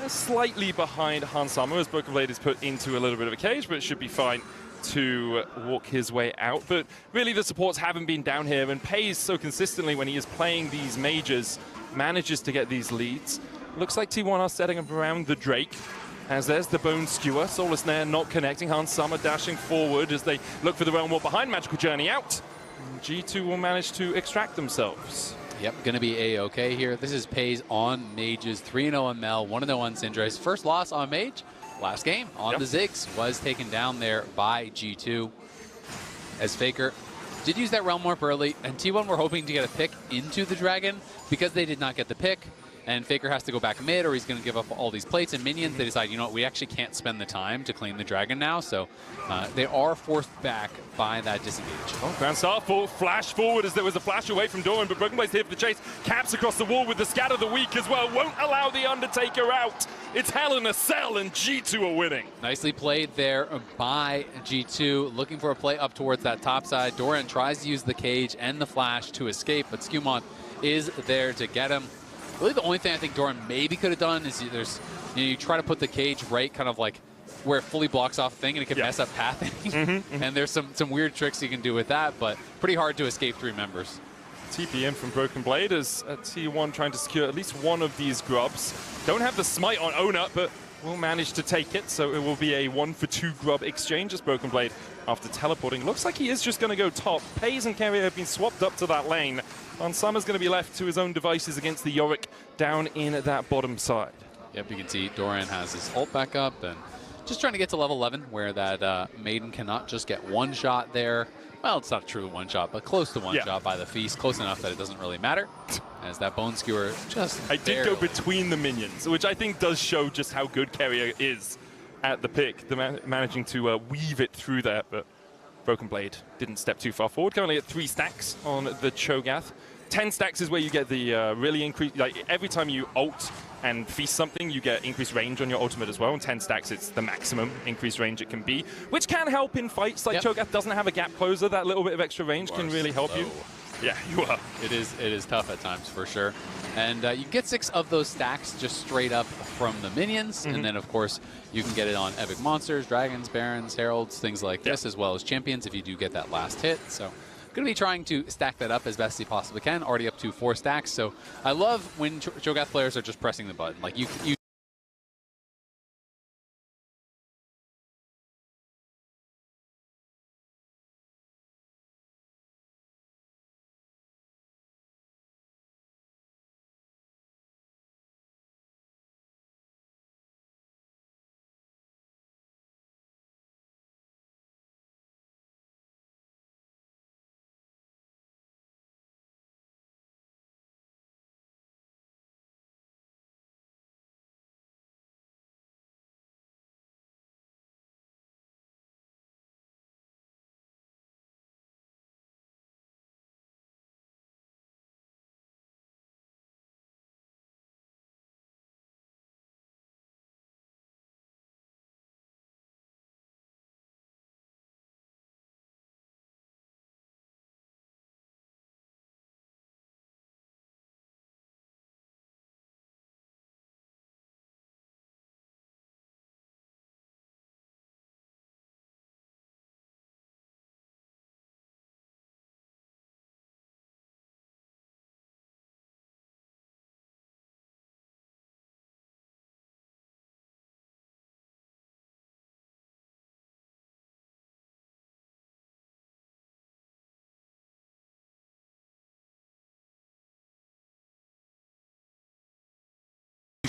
slightly behind Hans Sama as Broken Blade is put into a little bit of a cage, but it should be fine to walk his way out. But really, the supports haven't been down here, and Pays so consistently when he is playing these majors manages to get these leads. Looks like T1 are setting up around the Drake, as there's the Bone Skewer. Soulless Nair not connecting. Hans Sama dashing forward as they look for the Realm War behind. Magical Journey out. G2 will manage to extract themselves. Yep, going to be A-okay here. This is Pays on Mages, 3-0 on Mel, 1-0 on Syndra. His first loss on Mage last game on the Ziggs was taken down there by G2, as Faker did use that Realm Warp early, and T1 were hoping to get a pick into the Dragon. Because they did not get the pick, and Faker has to go back mid, or he's going to give up all these plates and minions. They decide, you know what, we actually can't spend the time to claim the Dragon now, so they are forced back by that disengage. Oh, Grand Star full flash forward as there was a flash away from Doran, but Broken Blade's here for the chase. Caps across the wall with the Scatter the Weak as well. Won't allow the Undertaker out. It's Hell in a Cell, and G2 are winning. Nicely played there by G2, looking for a play up towards that top side. Doran tries to use the cage and the flash to escape, but Skewmon is there to get him. Really, the only thing I think Doran maybe could have done is you try to put the cage right kind of like where it fully blocks off the thing, and it can mess up pathing. And there's some weird tricks you can do with that, but pretty hard to escape 3 members. TPM from Broken Blade as T1 trying to secure at least one of these grubs. Don't have the smite on Ona, but will manage to take it, so it will be a 1-for-2 grub exchange as Broken Blade, after teleporting, looks like he is just going to go top. Pays and Carrier have been swapped up to that lane. Sama's going to be left to his own devices against the Yorick down in that bottom side. Yep, you can see Doran has his ult back up and just trying to get to level 11, where that Maiden cannot just get one shot there. Well, it's not true one shot, but close to one shot by the Feast. Close enough that it doesn't really matter, as that Bone Skewer just I did go between the minions, which I think does show just how good Carrier is at the pick, managing to weave it through there, but Broken Blade didn't step too far forward. Currently at 3 stacks on the Cho'Gath. 10 stacks is where you get the really increased, like every time you ult and feast something, you get increased range on your ultimate as well. And 10 stacks, it's the maximum increased range it can be, which can help in fights. Like Cho'Gath doesn't have a gap closer. That little bit of extra range can really help you. Yeah, you are. It is tough at times for sure. And you get 6 of those stacks just straight up from the minions. And then, of course, you can get it on epic monsters, dragons, barons, heralds, things like this, as well as champions if you do get that last hit. So going to be trying to stack that up as best he possibly can, already up to 4 stacks. So I love when Cho'Gath players are just pressing the button. Like you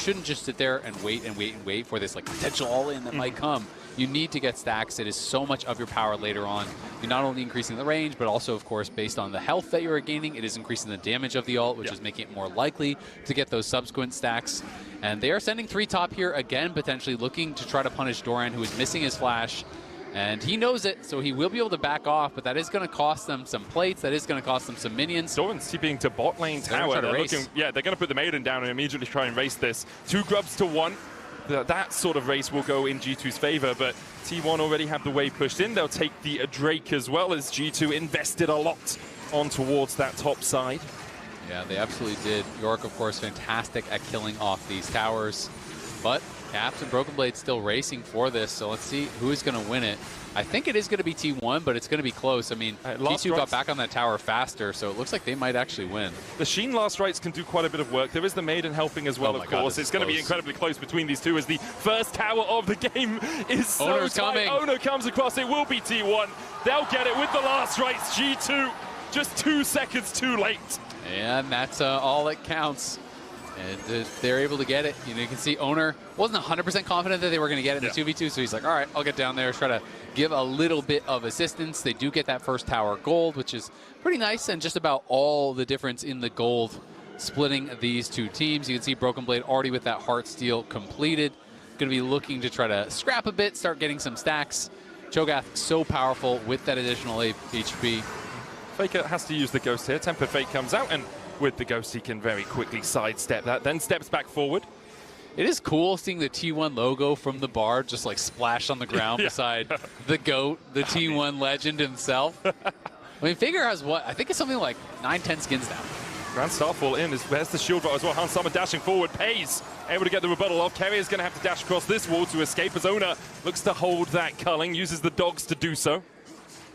shouldn't just sit there and wait and wait and wait for this like potential all-in that might come. You need to get stacks. It is so much of your power later on. You're not only increasing the range, but also, of course, based on the health that you're gaining, it is increasing the damage of the ult, which is making it more likely to get those subsequent stacks. And they are sending 3 top here again, potentially looking to try to punish Doran, who is missing his flash. And he knows it, so he will be able to back off, but that is going to cost them some plates. That is going to cost them some minions. Doran's TPing to bot lane tower. They're going to put the Maiden down and immediately try and race this. 2 grubs to 1. That sort of race will go in G2's favor, but T1 already have the wave pushed in. They'll take the Drake as well, as G2 invested a lot on towards that top side. Yeah, they absolutely did. Yorick, of course, fantastic at killing off these towers. But Caps and Broken Blade still racing for this, so let's see who's going to win it. I think it is going to be T1, but it's going to be close. I mean, T2 got back on that tower faster, so it looks like they might actually win. The Sheen Last Rites can do quite a bit of work. There is the Maiden helping as well, of course. It's going to be incredibly close between these two as the first tower of the game is so Owner's coming. Owner comes across. It will be T1. They'll get it with the Last Rites. G2 just 2 seconds too late. And that's all that counts. And they're able to get it. You know, you can see Owner wasn't 100% confident that they were going to get it in the 2v2, so he's like, all right, I'll get down there, try to give a little bit of assistance. They do get that first tower gold, which is pretty nice, and just about all the difference in the gold splitting these two teams. You can see Broken Blade already with that Heartsteel completed. Going to be looking to try to scrap a bit, start getting some stacks. Cho'Gath so powerful with that additional HP. Faker has to use the Ghost here. Tempered Fate comes out, and with the Ghost, he can very quickly sidestep that, then steps back forward. It is cool seeing the T1 logo from the bar just like splash on the ground beside the GOAT, the T1 legend himself. I mean, Faker has what? I think it's something like 9-10 skins now. Grand Starfall in. There's the shield bot as well. Hans Sama dashing forward. Pays. Able to get the rebuttal off. Keria is going to have to dash across this wall to escape as Owner looks to hold that culling. Uses the dogs to do so.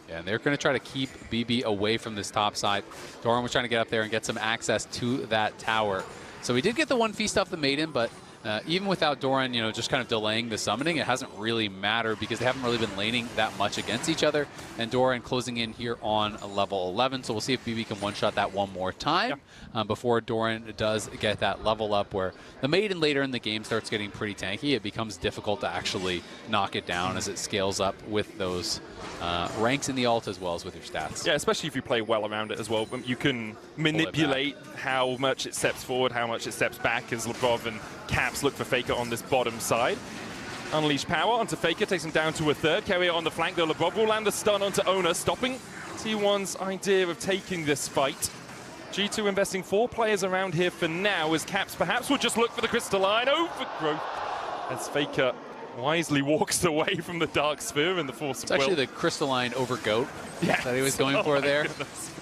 Yeah, and they're going to try to keep BB away from this top side. Doran was trying to get up there and get some access to that tower. So we did get the 1 feast off the Maiden, but even without Doran, you know, just kind of delaying the summoning, it hasn't really mattered because they haven't really been laning that much against each other. And Doran closing in here on a level 11, so we'll see if BB can one-shot that one more time before Doran does get that level up, where the Maiden later in the game starts getting pretty tanky. It becomes difficult to actually knock it down as it scales up with those ranks in the ult as well as with your stats. Yeah, especially if you play well around it as well. You can manipulate how much it steps forward, how much it steps back as Labrov and Caps look for Faker on this bottom side. Unleash power onto Faker, takes him down to a third. Keria on the flank, though. Labrov will land a stun onto Owner, stopping T1's idea of taking this fight. G2 investing 4 players around here for now, as Caps perhaps will just look for the Crystalline overgrowth as Faker wisely walks away from the Dark Sphere and the Force of Will. It's actually the Crystalline over GOAT that he was going for there. Goodness.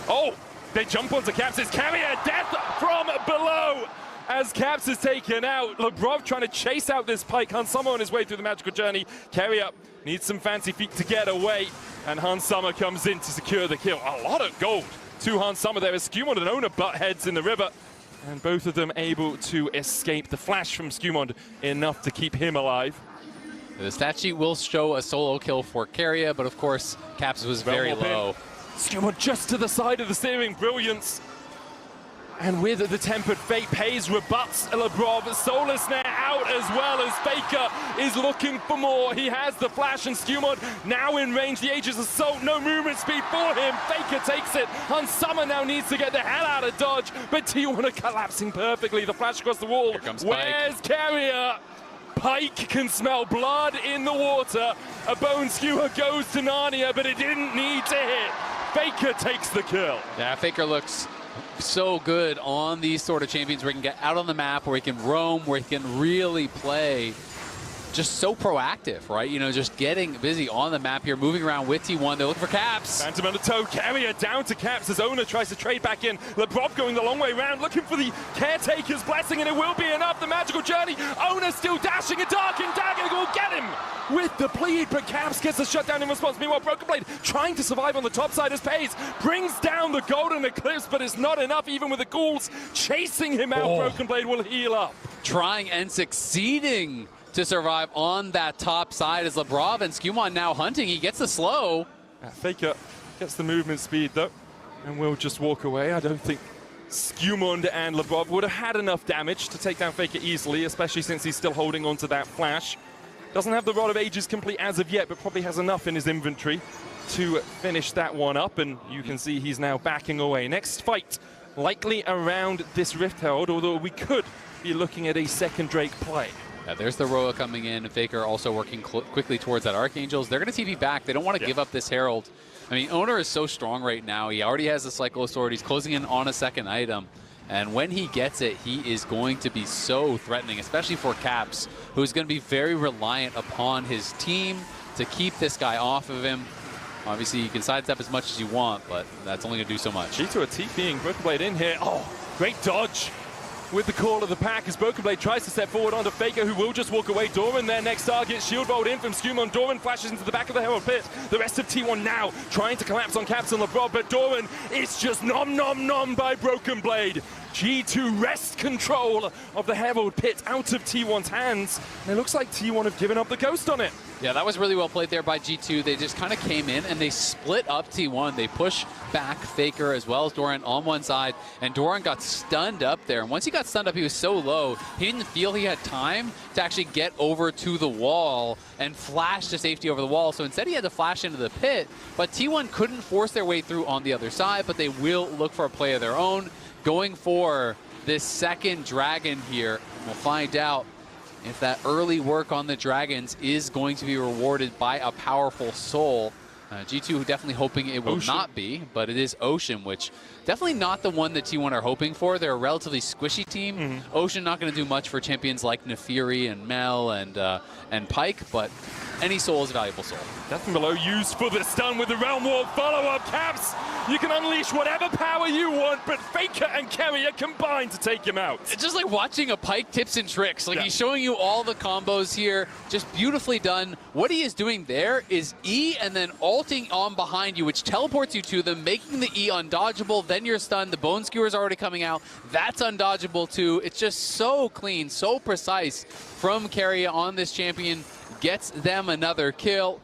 Oh, they jump onto Caps. It's Keria, death from below as Caps is taken out. Labrov trying to chase out this Pyke. Hans Sama on his way through the magical journey. Keria needs some fancy feet to get away, and Hans Sama comes in to secure the kill. A lot of gold to Hans Sama there as Skewmond and Owner butt heads in the river, and both of them able to escape. The flash from Skewmond enough to keep him alive. The stat sheet will show a solo kill for Keria, but of course Caps was very low. Skewmond just to the side of the steering, brilliance. And with the Tempered Fate, Pays rebuts Labrov. Solar Snare out as well as Faker is looking for more. He has the flash, and Skewmond now in range. The Aegis Assault, no movement speed for him. Faker takes it. Hans Sama now needs to get the hell out of dodge, but T1 are collapsing perfectly. The flash across the wall. Here comes Where's Keria? Pyke can smell blood in the water. A bone skewer goes to Narnia, but it didn't need to hit. Faker takes the kill. Yeah, Faker looks so good on these sort of champions where he can get out on the map, where he can roam, where he can really play. Just so proactive, right? You know, just getting busy on the map here, moving around with T1. They're looking for Caps. Phantom on the toe, Keria down to Caps as Owner tries to trade back in. Labrov going the long way around, looking for the Caretaker's blessing, and it will be enough. The magical journey. Owner still dashing, a Dark and Dagger will get him with the bleed, but Caps gets a shutdown in response. Meanwhile, Broken Blade trying to survive on the top side as Pays brings down the Golden Eclipse, but it's not enough, even with the ghouls chasing him out. Broken Blade will heal up. Trying and succeeding to survive on that top side as Labrov and Skewmond now hunting. He gets the slow. Faker gets the movement speed though, and will just walk away. I don't think Skewmund and Labrov would have had enough damage to take down Faker easily, especially since he's still holding on to that flash. Doesn't have the Rod of Ages complete as of yet, but probably has enough in his inventory to finish that one up, and you can see he's now backing away. Next fight, likely around this Rift Herald, although we could be looking at a second Drake play. Yeah, there's the Roa coming in. Faker also working quickly towards that Archangels. They're going to TP back. They don't want to give up this Herald. I mean, Oner is so strong right now. He already has the Cyclo Sword. He's closing in on a second item. And when he gets it, he is going to be so threatening, especially for Caps, who's going to be very reliant upon his team to keep this guy off of him. Obviously, you can sidestep as much as you want, but that's only going to do so much. G2 are TPing Broken Blade in here. Oh, great dodge with the call of the pack as Broken Blade tries to step forward onto Faker, who will just walk away. Doran, their next target, shield rolled in from Skewmund. Doran flashes into the back of the Herald pit. The rest of T1 now trying to collapse on Caps and Labrov, but Doran is just nom by Broken Blade. G2 wrest control of the Herald pit out of T1's hands. And it looks like T1 have given up the ghost on it. Yeah, that was really well played there by G2. They just kind of came in and they split up T1. They push back Faker as well as Doran on one side, and Doran got stunned up there. And once he got stunned up, he was so low, he didn't feel he had time to actually get over to the wall and flash to safety over the wall. So instead he had to flash into the pit, but T1 couldn't force their way through on the other side, but they will look for a play of their own, going for this second dragon here. We'll find out if that early work on the dragons is going to be rewarded by a powerful soul. G2 definitely hoping it will Ocean. not be, but it is Ocean, which definitely not the one that T1 are hoping for. They're a relatively squishy team. Ocean not going to do much for champions like Nefiri and Mel and Pyke, but any soul is a valuable soul. Death from Below used for the stun with the Realm Warp follow-up. Caps, you can unleash whatever power you want, but Faker and Kerry are combined to take him out. It's just like watching a Pyke tips and tricks. Like, he's showing you all the combos here, just beautifully done. What he is doing there is E and then ulting on behind you, which teleports you to them, making the E undodgeable. Then you're stunned. The Bone Skewer's already coming out. That's undodgeable too. It's just so clean, so precise from Kerry on this champion. Gets them another kill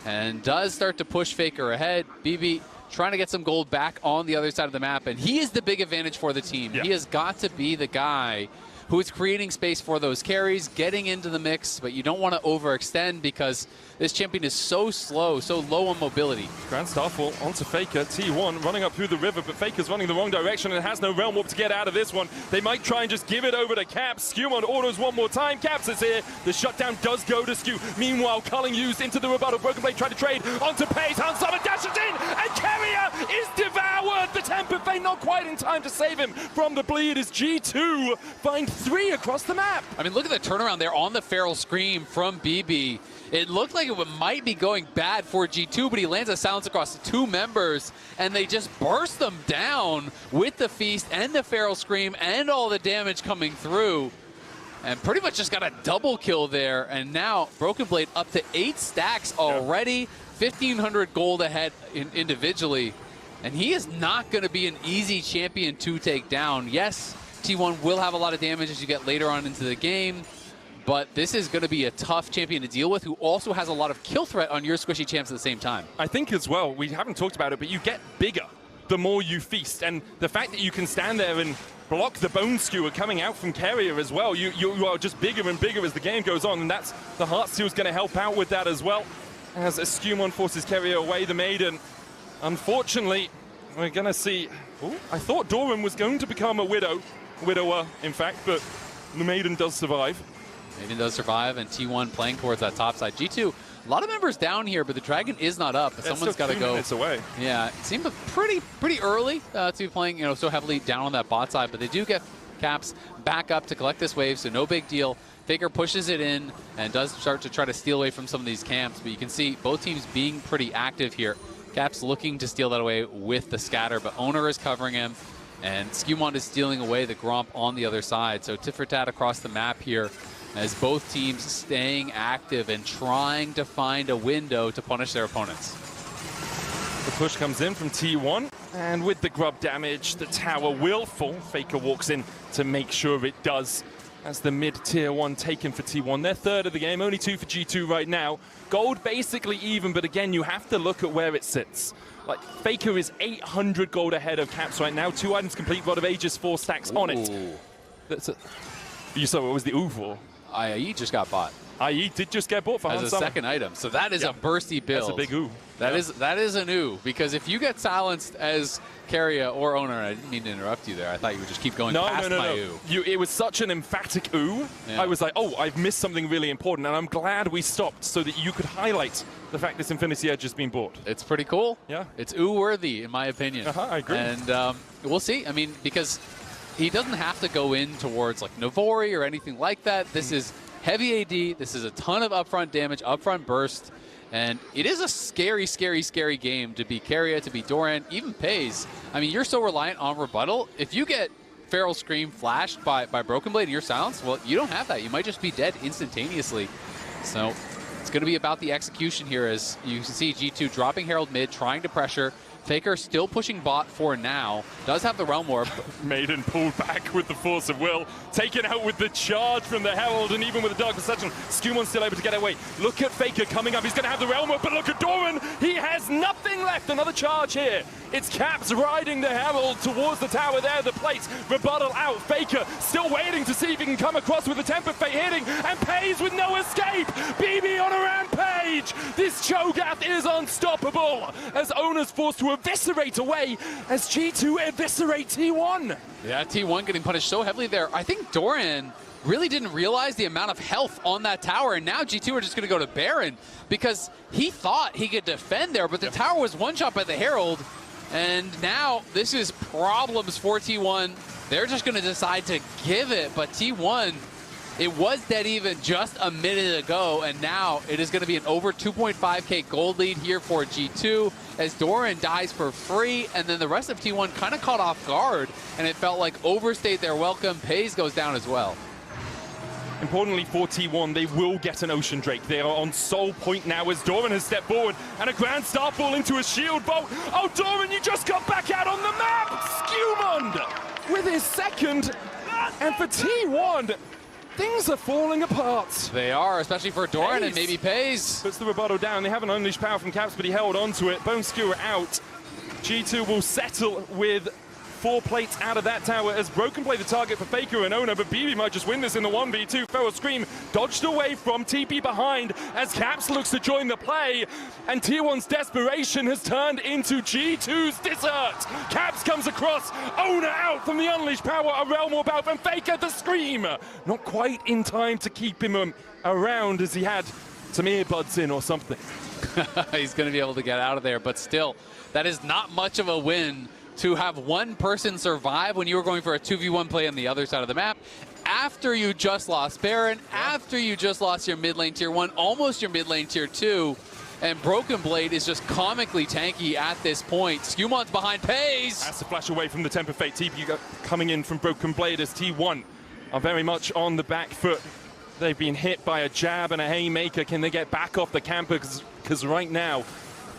and does start to push Faker ahead. BB trying to get some gold back on the other side of the map, and he is the big advantage for the team. He has got to be the guy who is creating space for those carries, getting into the mix, but you don't want to overextend because this champion is so slow, so low on mobility. Grand Starfall onto Faker. T1 running up through the river, but Faker's running the wrong direction and has no Realm Warp to get out of this one. They might try and just give it over to Caps. Skewmund orders one more time. Caps is here. The shutdown does go to Skew. Meanwhile, Culling used into the rebuttal. Broken Blade tried to trade onto Pace. Hans Summon dashes in, and Carrier is devoured. The Temper Fate not quite in time to save him from the bleed as G2 find 3 across the map. I mean, look at the turnaround there on the Feral Scream from BB. It looked like it might be going bad for G2, but he lands a silence across the 2 members, and they just burst them down with the Feast and the Feral Scream and all the damage coming through. And pretty much just got a double kill there, and now Broken Blade up to 8 stacks already, 1,500 gold ahead individually. And he is not going to be an easy champion to take down. Yes, T1 will have a lot of damage as you get later on into the game, but this is going to be a tough champion to deal with, who also has a lot of kill threat on your squishy champs at the same time. I think as well, we haven't talked about it, but you get bigger the more you feast. And the fact that you can stand there and block the Bone Skewer coming out from Carrier as well, you are just bigger and bigger as the game goes on, and that's the Heartsteel is going to help out with that as well. As Skewmund forces Carrier away, the Maiden. Unfortunately, we're going to see... Ooh, I thought Doran was going to become a widower, in fact, but the Maiden does survive. Maiden does survive, and T1 playing towards that top side. G2, a lot of members down here, but the Dragon is not up. Someone's got to go. Minutes away. Yeah, it seemed pretty early to be playing, so heavily down on that bot side, but they do get Caps back up to collect this wave, so no big deal. Faker pushes it in and does start to try to steal away from some of these camps, but you can see both teams being pretty active here. Caps looking to steal that away with the scatter, but Oner is covering him, and Skewmund is stealing away the Gromp on the other side. So tit for tat across the map here, as both teams staying active and trying to find a window to punish their opponents. The push comes in from T1, and with the grub damage, the tower will fall. Faker walks in to make sure it does. As the mid-tier 1 taken for T1. They're third of the game, only 2 for G2 right now. Gold basically even, but again, you have to look at where it sits. Like, Faker is 800 gold ahead of Caps right now. 2 items complete, Rod of Ages, 4 stacks on it. You saw what was the ooh for? IE just got bought. IE did just get bought for as a second item. So that is a bursty build. That's a big ooh. That is an ooh, because if you get silenced as Keria or Owner, I didn't mean to interrupt you there. I thought you would just keep going past my ooh. It was such an emphatic ooh. Yeah. I was like, oh, I've missed something really important, and I'm glad we stopped so that you could highlight the fact this Infinity Edge has been bought. It's pretty cool. Yeah. It's ooh-worthy, in my opinion. I agree. And we'll see. I mean, because he doesn't have to go in towards like Navori or anything like that. This is heavy AD. This is a ton of upfront damage, upfront burst. And it is a scary, scary, scary game to be Keria, to be Doran, even Pays. I mean, you're so reliant on rebuttal. If you get Feral Scream flashed by Broken Blade and you're silenced, well, you don't have that. You might just be dead instantaneously. So it's going to be about the execution here, as you can see G2 dropping Herald mid, trying to pressure. Faker still pushing bot for now. Does have the Realm Orb. Maiden pulled back with the force of will. Taken out with the charge from the Herald, and even with the Dark Perception, Skumon still able to get away. Look at Faker coming up. He's going to have the Realm Orb, but look at Doran. He has nothing left. Another charge here. It's Caps riding the Herald towards the tower there. The plates. Rebuttal out. Faker still waiting to see if he can come across with the Temper Fate hitting, and Pays with no escape. BB on a rampage. This Cho'Gath is unstoppable as Owner's forced to eviscerate away as G2 eviscerate T1. Yeah, T1 getting punished so heavily there. I think Doran really didn't realize the amount of health on that tower, and now G2 are just going to go to Baron because he thought he could defend there, but the tower was one-shot by the Herald, and now this is problems for T1. They're just going to decide to give it, but T1, it was dead even just a minute ago, and now it is going to be an over 2.5k gold lead here for G2 as Doran dies for free, and then the rest of T1 kind of caught off guard, and it felt like overstayed their welcome. Pays goes down as well. Importantly for T1, they will get an Ocean Drake. They are on soul point now as Doran has stepped forward, and a Grand Starfall into a shield bolt. Oh, Doran, you just got back out on the map! Skumond with his second, and for T1, things are falling apart. They are, especially for Doran and maybe Pays. Puts the rebuttal down. They haven't unleashed power from Caps, but he held onto it. Bone Skewer out. G2 will settle with 4 plates out of that tower as Broken Blade the target for Faker and Owner, but BB might just win this in the 1v2. Feral Scream dodged away from TP behind as Caps looks to join the play, and Tier 1's desperation has turned into G2's desert. Caps comes across, Owner out from the unleashed power, a Realm Orb out from Faker, the Scream. Not quite in time to keep him around as he had some earbuds in or something. He's going to be able to get out of there, but still, that is not much of a win to have one person survive when you were going for a 2v1 play on the other side of the map, after you just lost Baron, after you just lost your mid lane tier 1, almost your mid lane tier 2, and Broken Blade is just comically tanky at this point. Skumon's behind Pays. Has to flash away from the Temper Fate. TP coming in from Broken Blade as T1 are very much on the back foot. They've been hit by a jab and a haymaker. Can they get back off the camper? Because right now,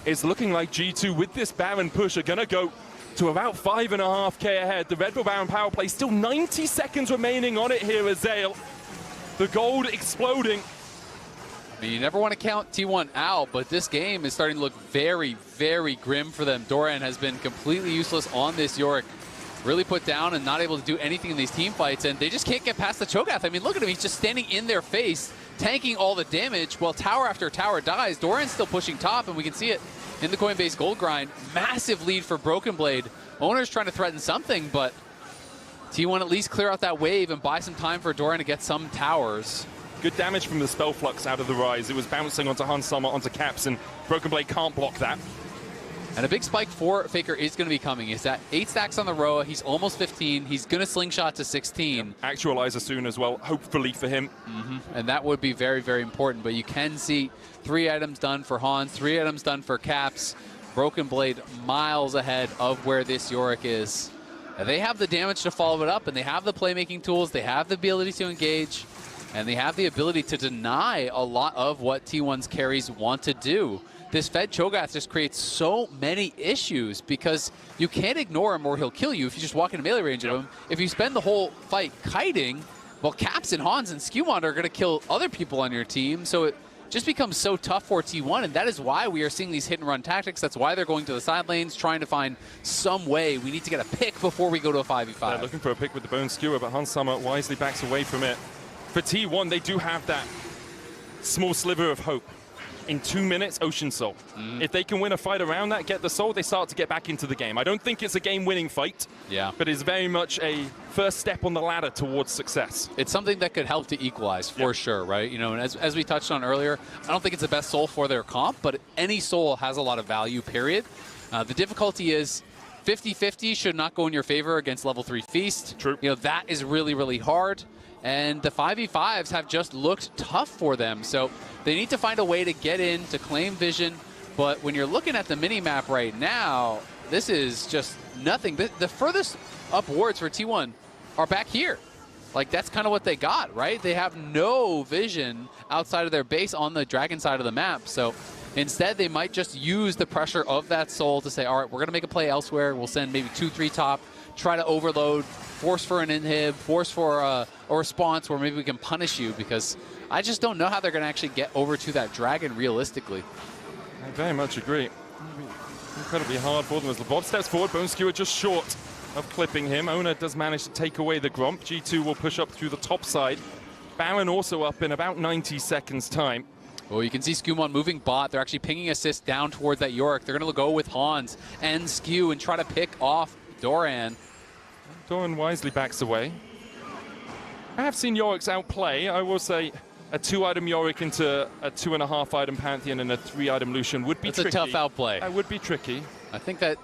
it's looking like G2 with this Baron push are gonna go to about 5.5k ahead. The Red Bull Baron power play, still 90 seconds remaining on it here as Zale. The gold exploding. I mean, you never want to count T1 out, but this game is starting to look very, very grim for them. Doran has been completely useless on this Yorick. Really put down and not able to do anything in these team fights, and they just can't get past the Cho'Gath. I mean, look at him. He's just standing in their face, tanking all the damage, while tower after tower dies. Doran's still pushing top, and we can see it in the Coinbase gold grind. Massive lead for Broken Blade. Owner's trying to threaten something, but T1 at least clear out that wave and buy some time for Doran to get some towers. Good damage from the Spell Flux out of the Rise. It was bouncing onto Hans Sommer, onto Caps, and Broken Blade can't block that. And a big spike for Faker is going to be coming. He's at 8 stacks on the Roa. He's almost 15. He's going to slingshot to 16. Yep. Actualizer soon as well, hopefully for him. And that would be very, very important. But you can see 3 items done for Hans, 3 items done for Caps. Broken Blade miles ahead of where this Yorick is. And they have the damage to follow it up, and they have the playmaking tools. They have the ability to engage, and they have the ability to deny a lot of what T1's carries want to do. This Fed Cho'Gath just creates so many issues because you can't ignore him or he'll kill you if you just walk into melee range of him. If you spend the whole fight kiting, well, Caps and Hans and Skewmon are going to kill other people on your team, so it just becomes so tough for T1, and that is why we are seeing these hit-and-run tactics. That's why they're going to the side lanes, trying to find some way. We need to get a pick before we go to a 5v5. They're looking for a pick with the Bone Skewer, but Hans Sama wisely backs away from it. For T1, they do have that small sliver of hope. In 2 minutes, Ocean Soul. If they can win a fight around that, get the soul, they start to get back into the game. I don't think it's a game-winning fight, but it's very much a first step on the ladder towards success. It's something that could help to equalize for sure, right? You know, and as we touched on earlier, I don't think it's the best soul for their comp, but any soul has a lot of value, period. The difficulty is 50-50 should not go in your favor against level 3 Feast. True. You know, that is really, really hard. And the 5v5s have just looked tough for them. So they need to find a way to get in, to claim vision. But when you're looking at the mini-map right now, this is just nothing. The furthest up wards for T1 are back here. Like, that's kind of what they got, right? They have no vision outside of their base on the Dragon side of the map. So instead, they might just use the pressure of that soul to say, all right, we're going to make a play elsewhere. We'll send maybe 2-3 top, try to overload, force for an inhib, force for a response where maybe we can punish you, because I just don't know how they're going to actually get over to that Dragon realistically. I very much agree. Incredibly hard for them as Bob steps forward. Bone Skewer just short of clipping him. Oner does manage to take away the Gromp. G2 will push up through the top side. Baron also up in about 90 seconds time. Well, you can see Skewmon moving bot. They're actually pinging assist down towards that Yorick. They're going to go with Hans and Skew and try to pick off Doran. Doran wisely backs away. I have seen Yorick's outplay. I will say a 2-item Yorick into a 2.5-item Pantheon and a 3-item Lucian would be tricky. It's a tough outplay. That would be tricky. I think that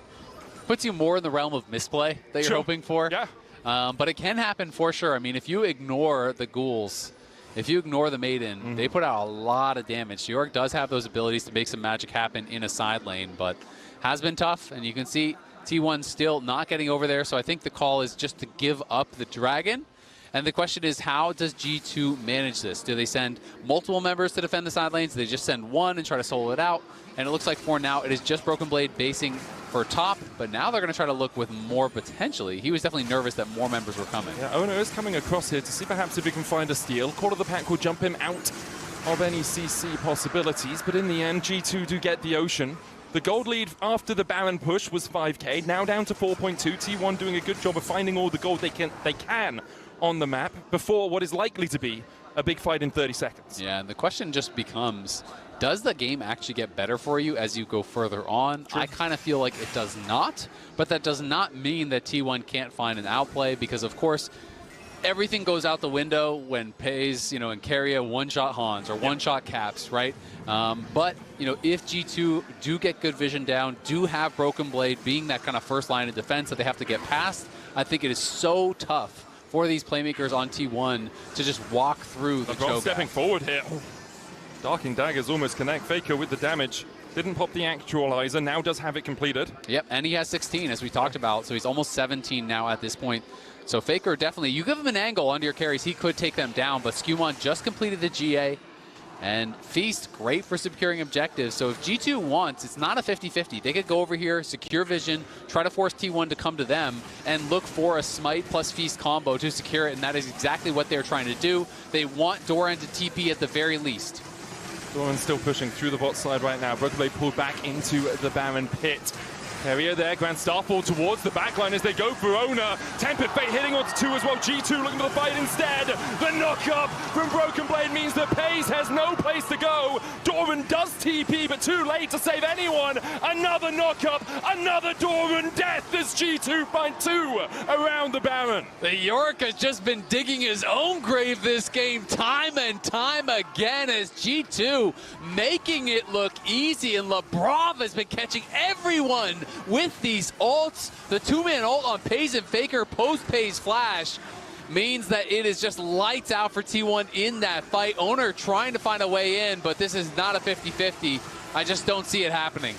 puts you more in the realm of misplay that you're hoping for. Yeah. But it can happen for sure. I mean, if you ignore the ghouls, if you ignore the Maiden, they put out a lot of damage. Yorick does have those abilities to make some magic happen in a side lane, but has been tough. And you can see T1 still not getting over there. So I think the call is just to give up the Dragon. And the question is, how does G2 manage this? Do they send multiple members to defend the side lanes? Do they just send one and try to solo it out? And it looks like for now, it is just Broken Blade basing for top, but now they're going to try to look with more potentially. He was definitely nervous that more members were coming. Yeah, Oner is coming across here to see perhaps if he can find a steal. Call of the Pack will jump him out of any CC possibilities, but in the end, G2 do get the Ocean. The gold lead after the Baron push was 5k, now down to 4.2. T1 doing a good job of finding all the gold they can on the map before what is likely to be a big fight in 30 seconds. Yeah, and the question just becomes, does the game actually get better for you as you go further on? True. I kind of feel like it does not, but that does not mean that T1 can't find an outplay, because of course, everything goes out the window when Pays, you know, and Keria one-shot Hans or one-shot Caps, right? But, you know, if G2 do get good vision down, do have Broken Blade being that kind of first line of defense that they have to get past, I think it is so tough for these playmakers on T1 to just walk through the choke. Stepping forward here. Darking Daggers almost connect. Faker with the damage. Didn't pop the actualizer, now does have it completed. Yep, and he has 16, as we talked about, so he's almost 17 now at this point. So Faker definitely, you give him an angle onto your carries, he could take them down, but Skewmon just completed the GA. And Feast, great for securing objectives. So if G2 wants, it's not a 50-50. They could go over here, secure vision, try to force T1 to come to them, and look for a Smite plus Feast combo to secure it, and that is exactly what they're trying to do. They want Doran to TP at the very least. Doran still pushing through the bot side right now. Broken Blade pulled back into the Baron pit. Keria there, Grand Starfall towards the backline as they go for Oner. Tempered Fate hitting onto 2 as well. G2 looking to the fight instead. The knock-up from Broken Blade means that Pays has no place to go. Doran does TP, but too late to save anyone. Another knock-up, another Doran death as G2 find 2 around the Baron. The Yorick has just been digging his own grave this game time and time again as G2 making it look easy, and Labrov has been catching everyone with these ults. The two-man ult on Pays and Faker post-Pays flash means that it is just lights out for T1 in that fight. Oner trying to find a way in, but this is not a 50-50. I just don't see it happening.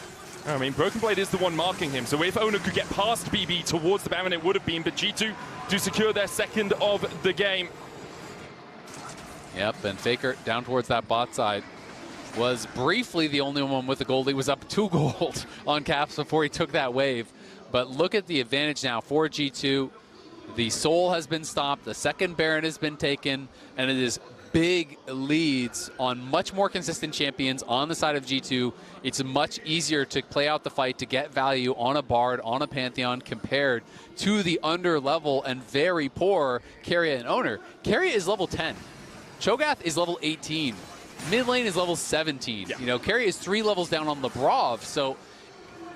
I mean, Broken Blade is the one marking him, so if Oner could get past BB towards the Baron, it would have been, but G2 do secure their second of the game. Yep, and Faker down towards that bot side. Was briefly the only one with the gold. He was up 2 gold on Caps before he took that wave. But look at the advantage now for G2. The Soul has been stopped, the second Baron has been taken, and it is big leads on much more consistent champions on the side of G2. It's much easier to play out the fight to get value on a Bard, on a Pantheon, compared to the under level and very poor Keria and Oner. Keria is level 10. Cho'Gath is level 18. Mid lane is level 17. Yeah. You know, Keria is 3 levels down on the Brav, so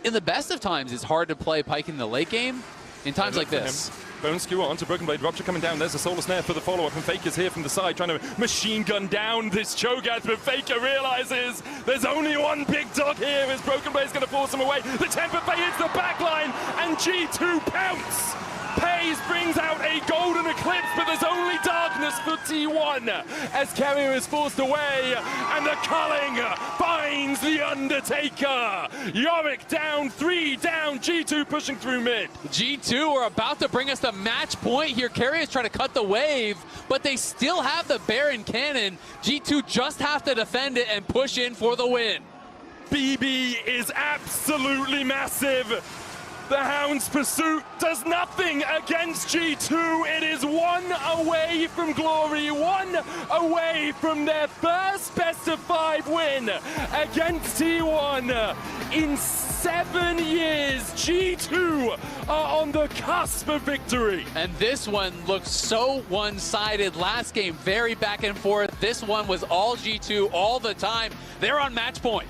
in the best of times, it's hard to play Pyke in the late game. In times like this. Bone Skewer onto Broken Blade, Rupture coming down. There's a Solar Snare for the follow-up, and Faker's here from the side trying to machine gun down this Cho'Gath, but Faker realizes there's only one big dog here as Broken Blade's going to force him away. The Temper Fey hits the backline, and G2 pounce. Pays brings out a golden eclipse, but there's only darkness for T1 as Keria is forced away, and the culling finds the Undertaker. Yorick down, 3 down, G2 pushing through mid. G2 are about to bring us the match point here. Keria is trying to cut the wave, but they still have the Baron cannon. G2 just have to defend it and push in for the win. BB is absolutely massive. The Hound's pursuit does nothing against G2. It is 1 away from glory, 1 away from their first best of 5 win against T1. In 7 years, G2 are on the cusp of victory. And this one looked so one-sided. Last game, very back and forth. This one was all G2 all the time. They're on match point.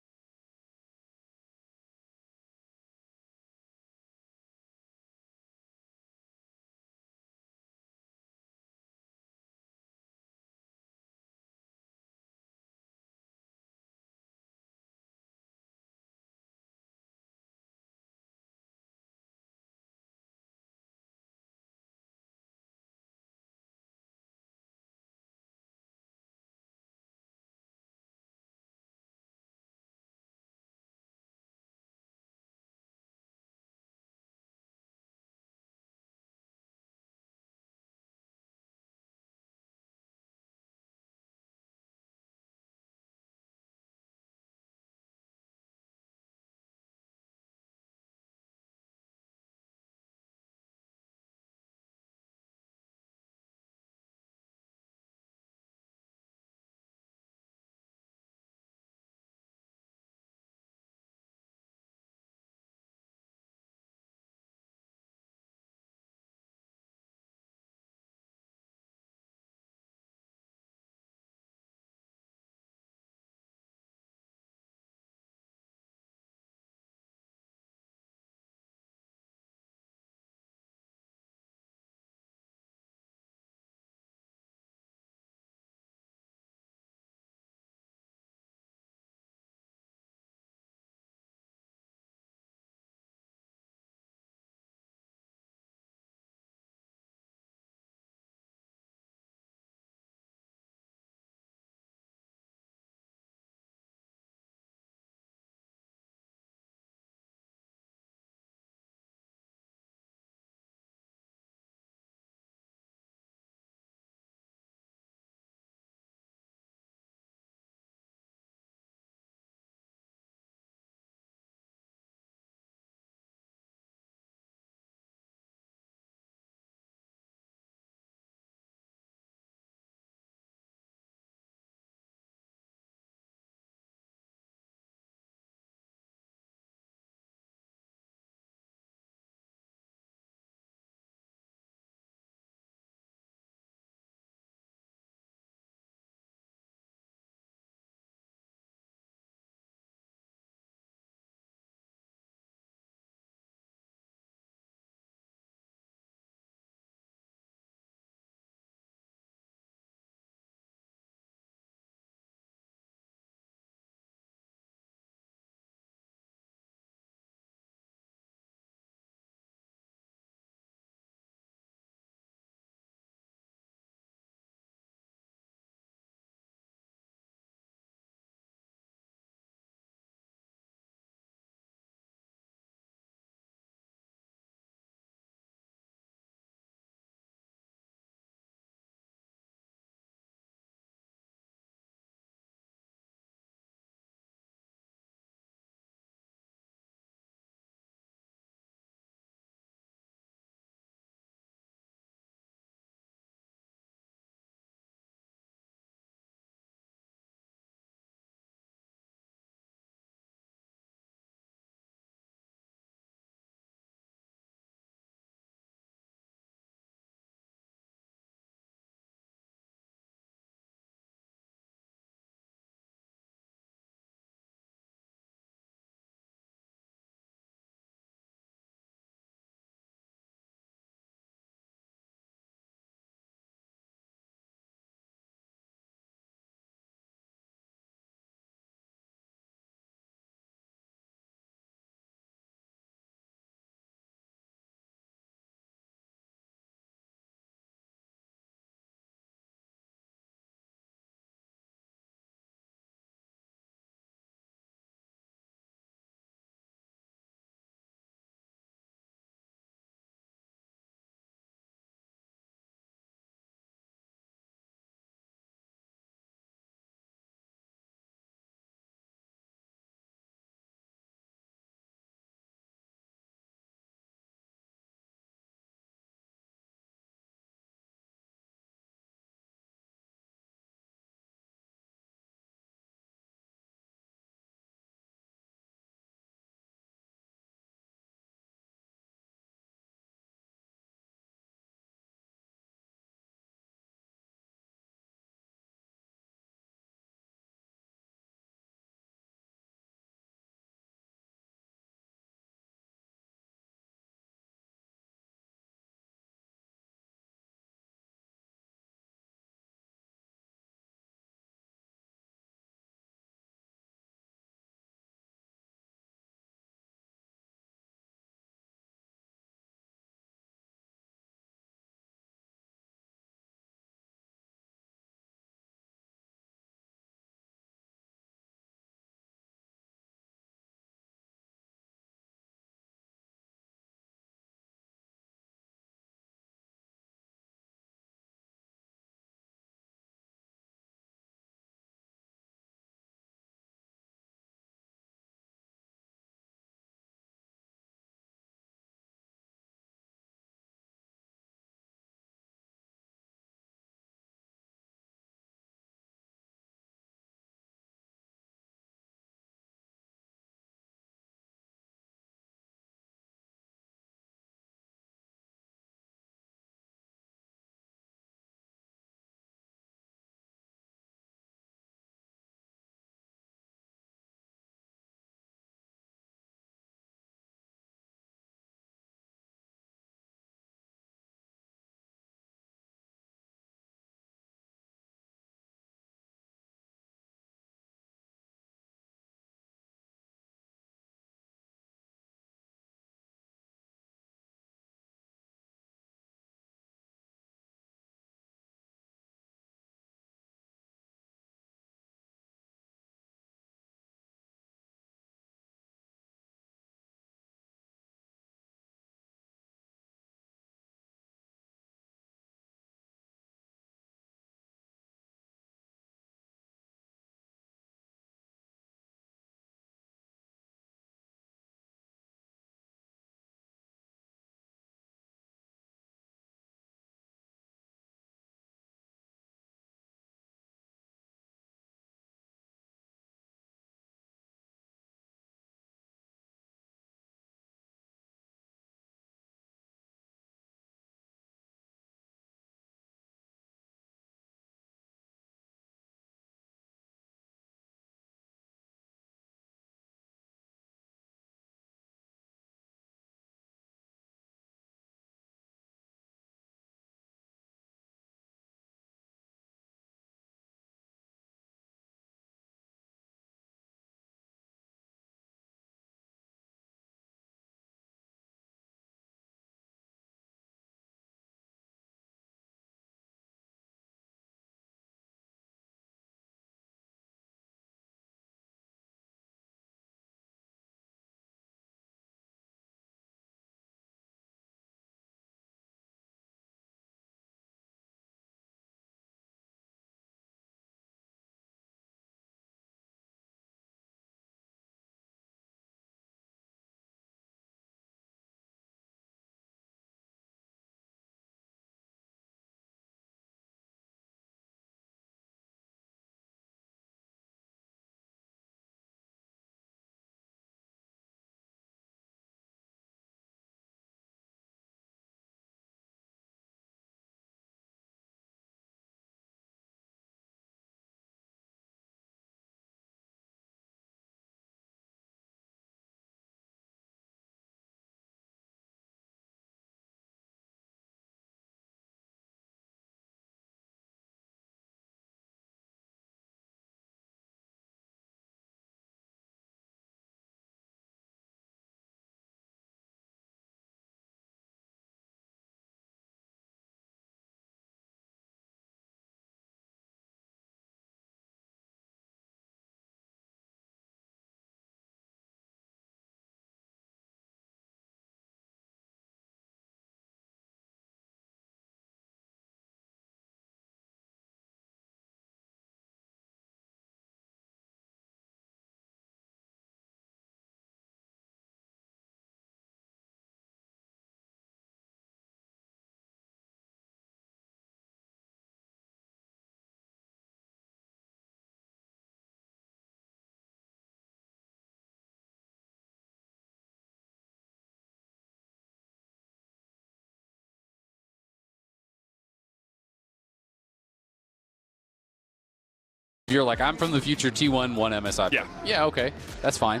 you're like, I'm from the future T1, 1 MSI. Yeah. Yeah, okay. That's fine.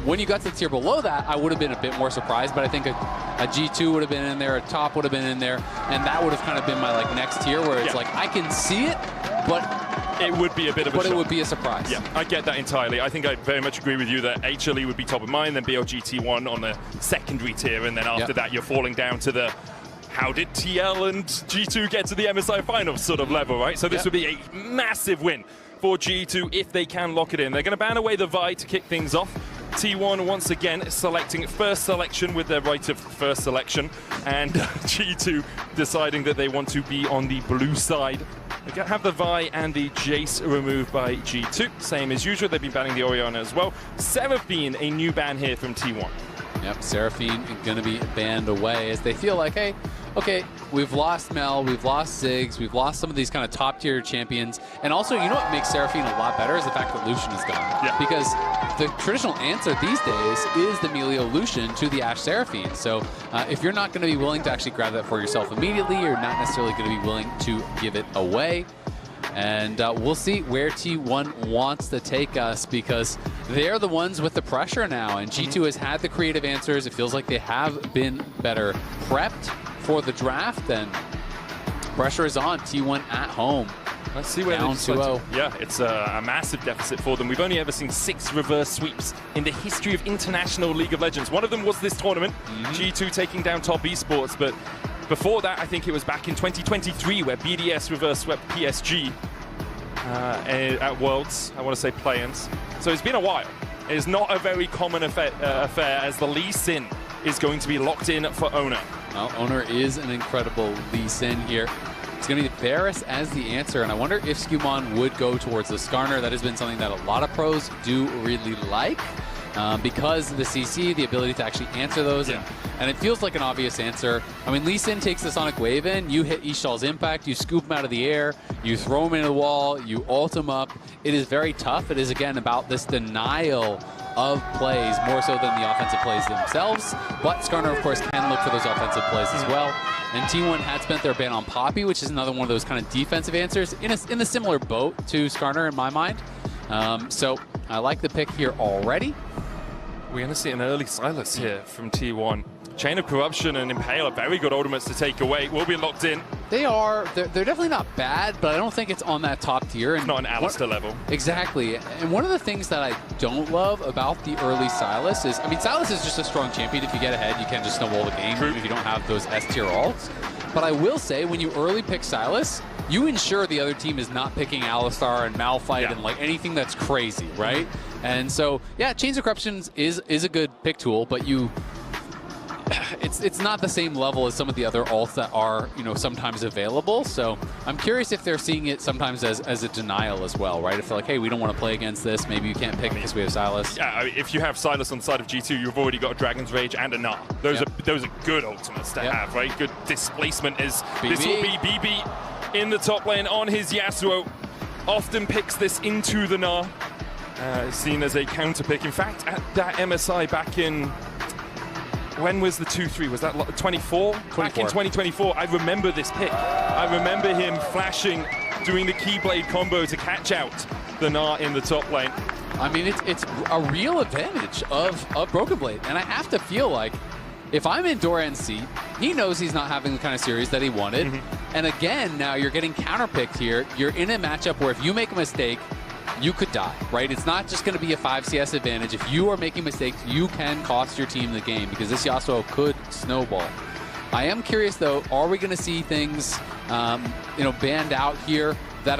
When you got to the tier below that, I would have been a bit more surprised, but I think a G2 would have been in there, a top would have been in there, and that would have kind of been my like next tier where it's like, I can see it, but it would be a bit of a shock. It would be a surprise. Yeah, I get that entirely. I think I very much agree with you that HLE would be top of mind, then BLGT1 on the secondary tier, and then after that you're falling down to the how did TL and G2 get to the MSI finals sort of level, right? So this would be a massive win for G2 if they can lock it in. They're going to ban away the Vi to kick things off. T1 once again selecting first selection with their right of first selection, and G2 deciding that they want to be on the blue side. They have the Vi and the Jace removed by G2. Same as usual, they've been banning the Orianna as well. Seraphine, a new ban here from T1. Yep, Seraphine going to be banned away as they feel like, hey, okay, we've lost Mel, we've lost Ziggs, we've lost some of these kind of top-tier champions. And also, you know what makes Seraphine a lot better is the fact that Lucian is gone. Yeah. Because the traditional answer these days is the Melio Lucian to the Ashe Seraphine. So if you're not going to be willing to actually grab that for yourself immediately, you're not necessarily going to be willing to give it away. And we'll see where T1 wants to take us because they're the ones with the pressure now. And G2 has had the creative answers. It feels like they have been better prepped for the draft. And pressure is on. T1 at home. Let's see where down 2-0. Yeah, it's a massive deficit for them. We've only ever seen 6 reverse sweeps in the history of international League of Legends. One of them was this tournament, G2 taking down Top Esports, but before that, I think it was back in 2023 where BDS reverse swept PSG at Worlds, I want to say play-ins. So it's been a while. It is not a very common affair as the Lee Sin is going to be locked in for Oner. Well, Oner is an incredible Lee Sin here. It's going to be Varus as the answer, and I wonder if Skumon would go towards the Skarner. That has been something that a lot of pros do really like. Because of the CC, the ability to actually answer those, and it feels like an obvious answer. I mean, Lee Sin takes the Sonic Wave in, you hit Ishal's impact, you scoop him out of the air, you throw him into the wall, you ult him up. It is very tough. It is, again, about this denial of plays, more so than the offensive plays themselves. But Skarner, of course, can look for those offensive plays as well. And T1 had spent their ban on Poppy, which is another one of those kind of defensive answers in a similar boat to Skarner in my mind. So I like the pick here already. We're going to see an early Sylas here from T1. Chain of Corruption and Impale are very good ultimates to take away. Will be locked in. They're definitely not bad, but I don't think it's on that top tier. It's not an Alistar level. Exactly. And one of the things that I don't love about the early Sylas is, I mean, Sylas is just a strong champion. If you get ahead, you can just snowball the game even if you don't have those S-tier ults. But I will say, when you early pick Sylas, you ensure the other team is not picking Alistar and Malphite and like anything that's crazy, right? And so, yeah, Chains of Corruption is a good pick tool, but it's not the same level as some of the other ults that are, you know, sometimes available. So I'm curious if they're seeing it sometimes as a denial as well, right? If they're like, hey, we don't want to play against this, maybe you can't pick because we have Sylas. Yeah, if you have Sylas on the side of G2, you've already got a Dragon's Rage and a Gnar. Those are good ultimates to have, right? Good displacement is BB. This will be BB in the top lane on his Yasuo. Often picks this into the Gnar. Seen as a counter pick. In fact, at that MSI back in, when was the 2-3? Was that 24? Back in 2024, I remember this pick. I remember him flashing, doing the Keyblade combo to catch out the Gnar in the top lane. I mean, it's a real advantage of Broken Blade, and I have to feel like if I'm in Doran's seat, he knows he's not having the kind of series that he wanted. And again, now you're getting counterpicked here. You're in a matchup where if you make a mistake, you could die, right? It's not just going to be a 5 CS advantage. If you are making mistakes, you can cost your team the game because this Yasuo could snowball. I am curious, though, are we going to see things, banned out here?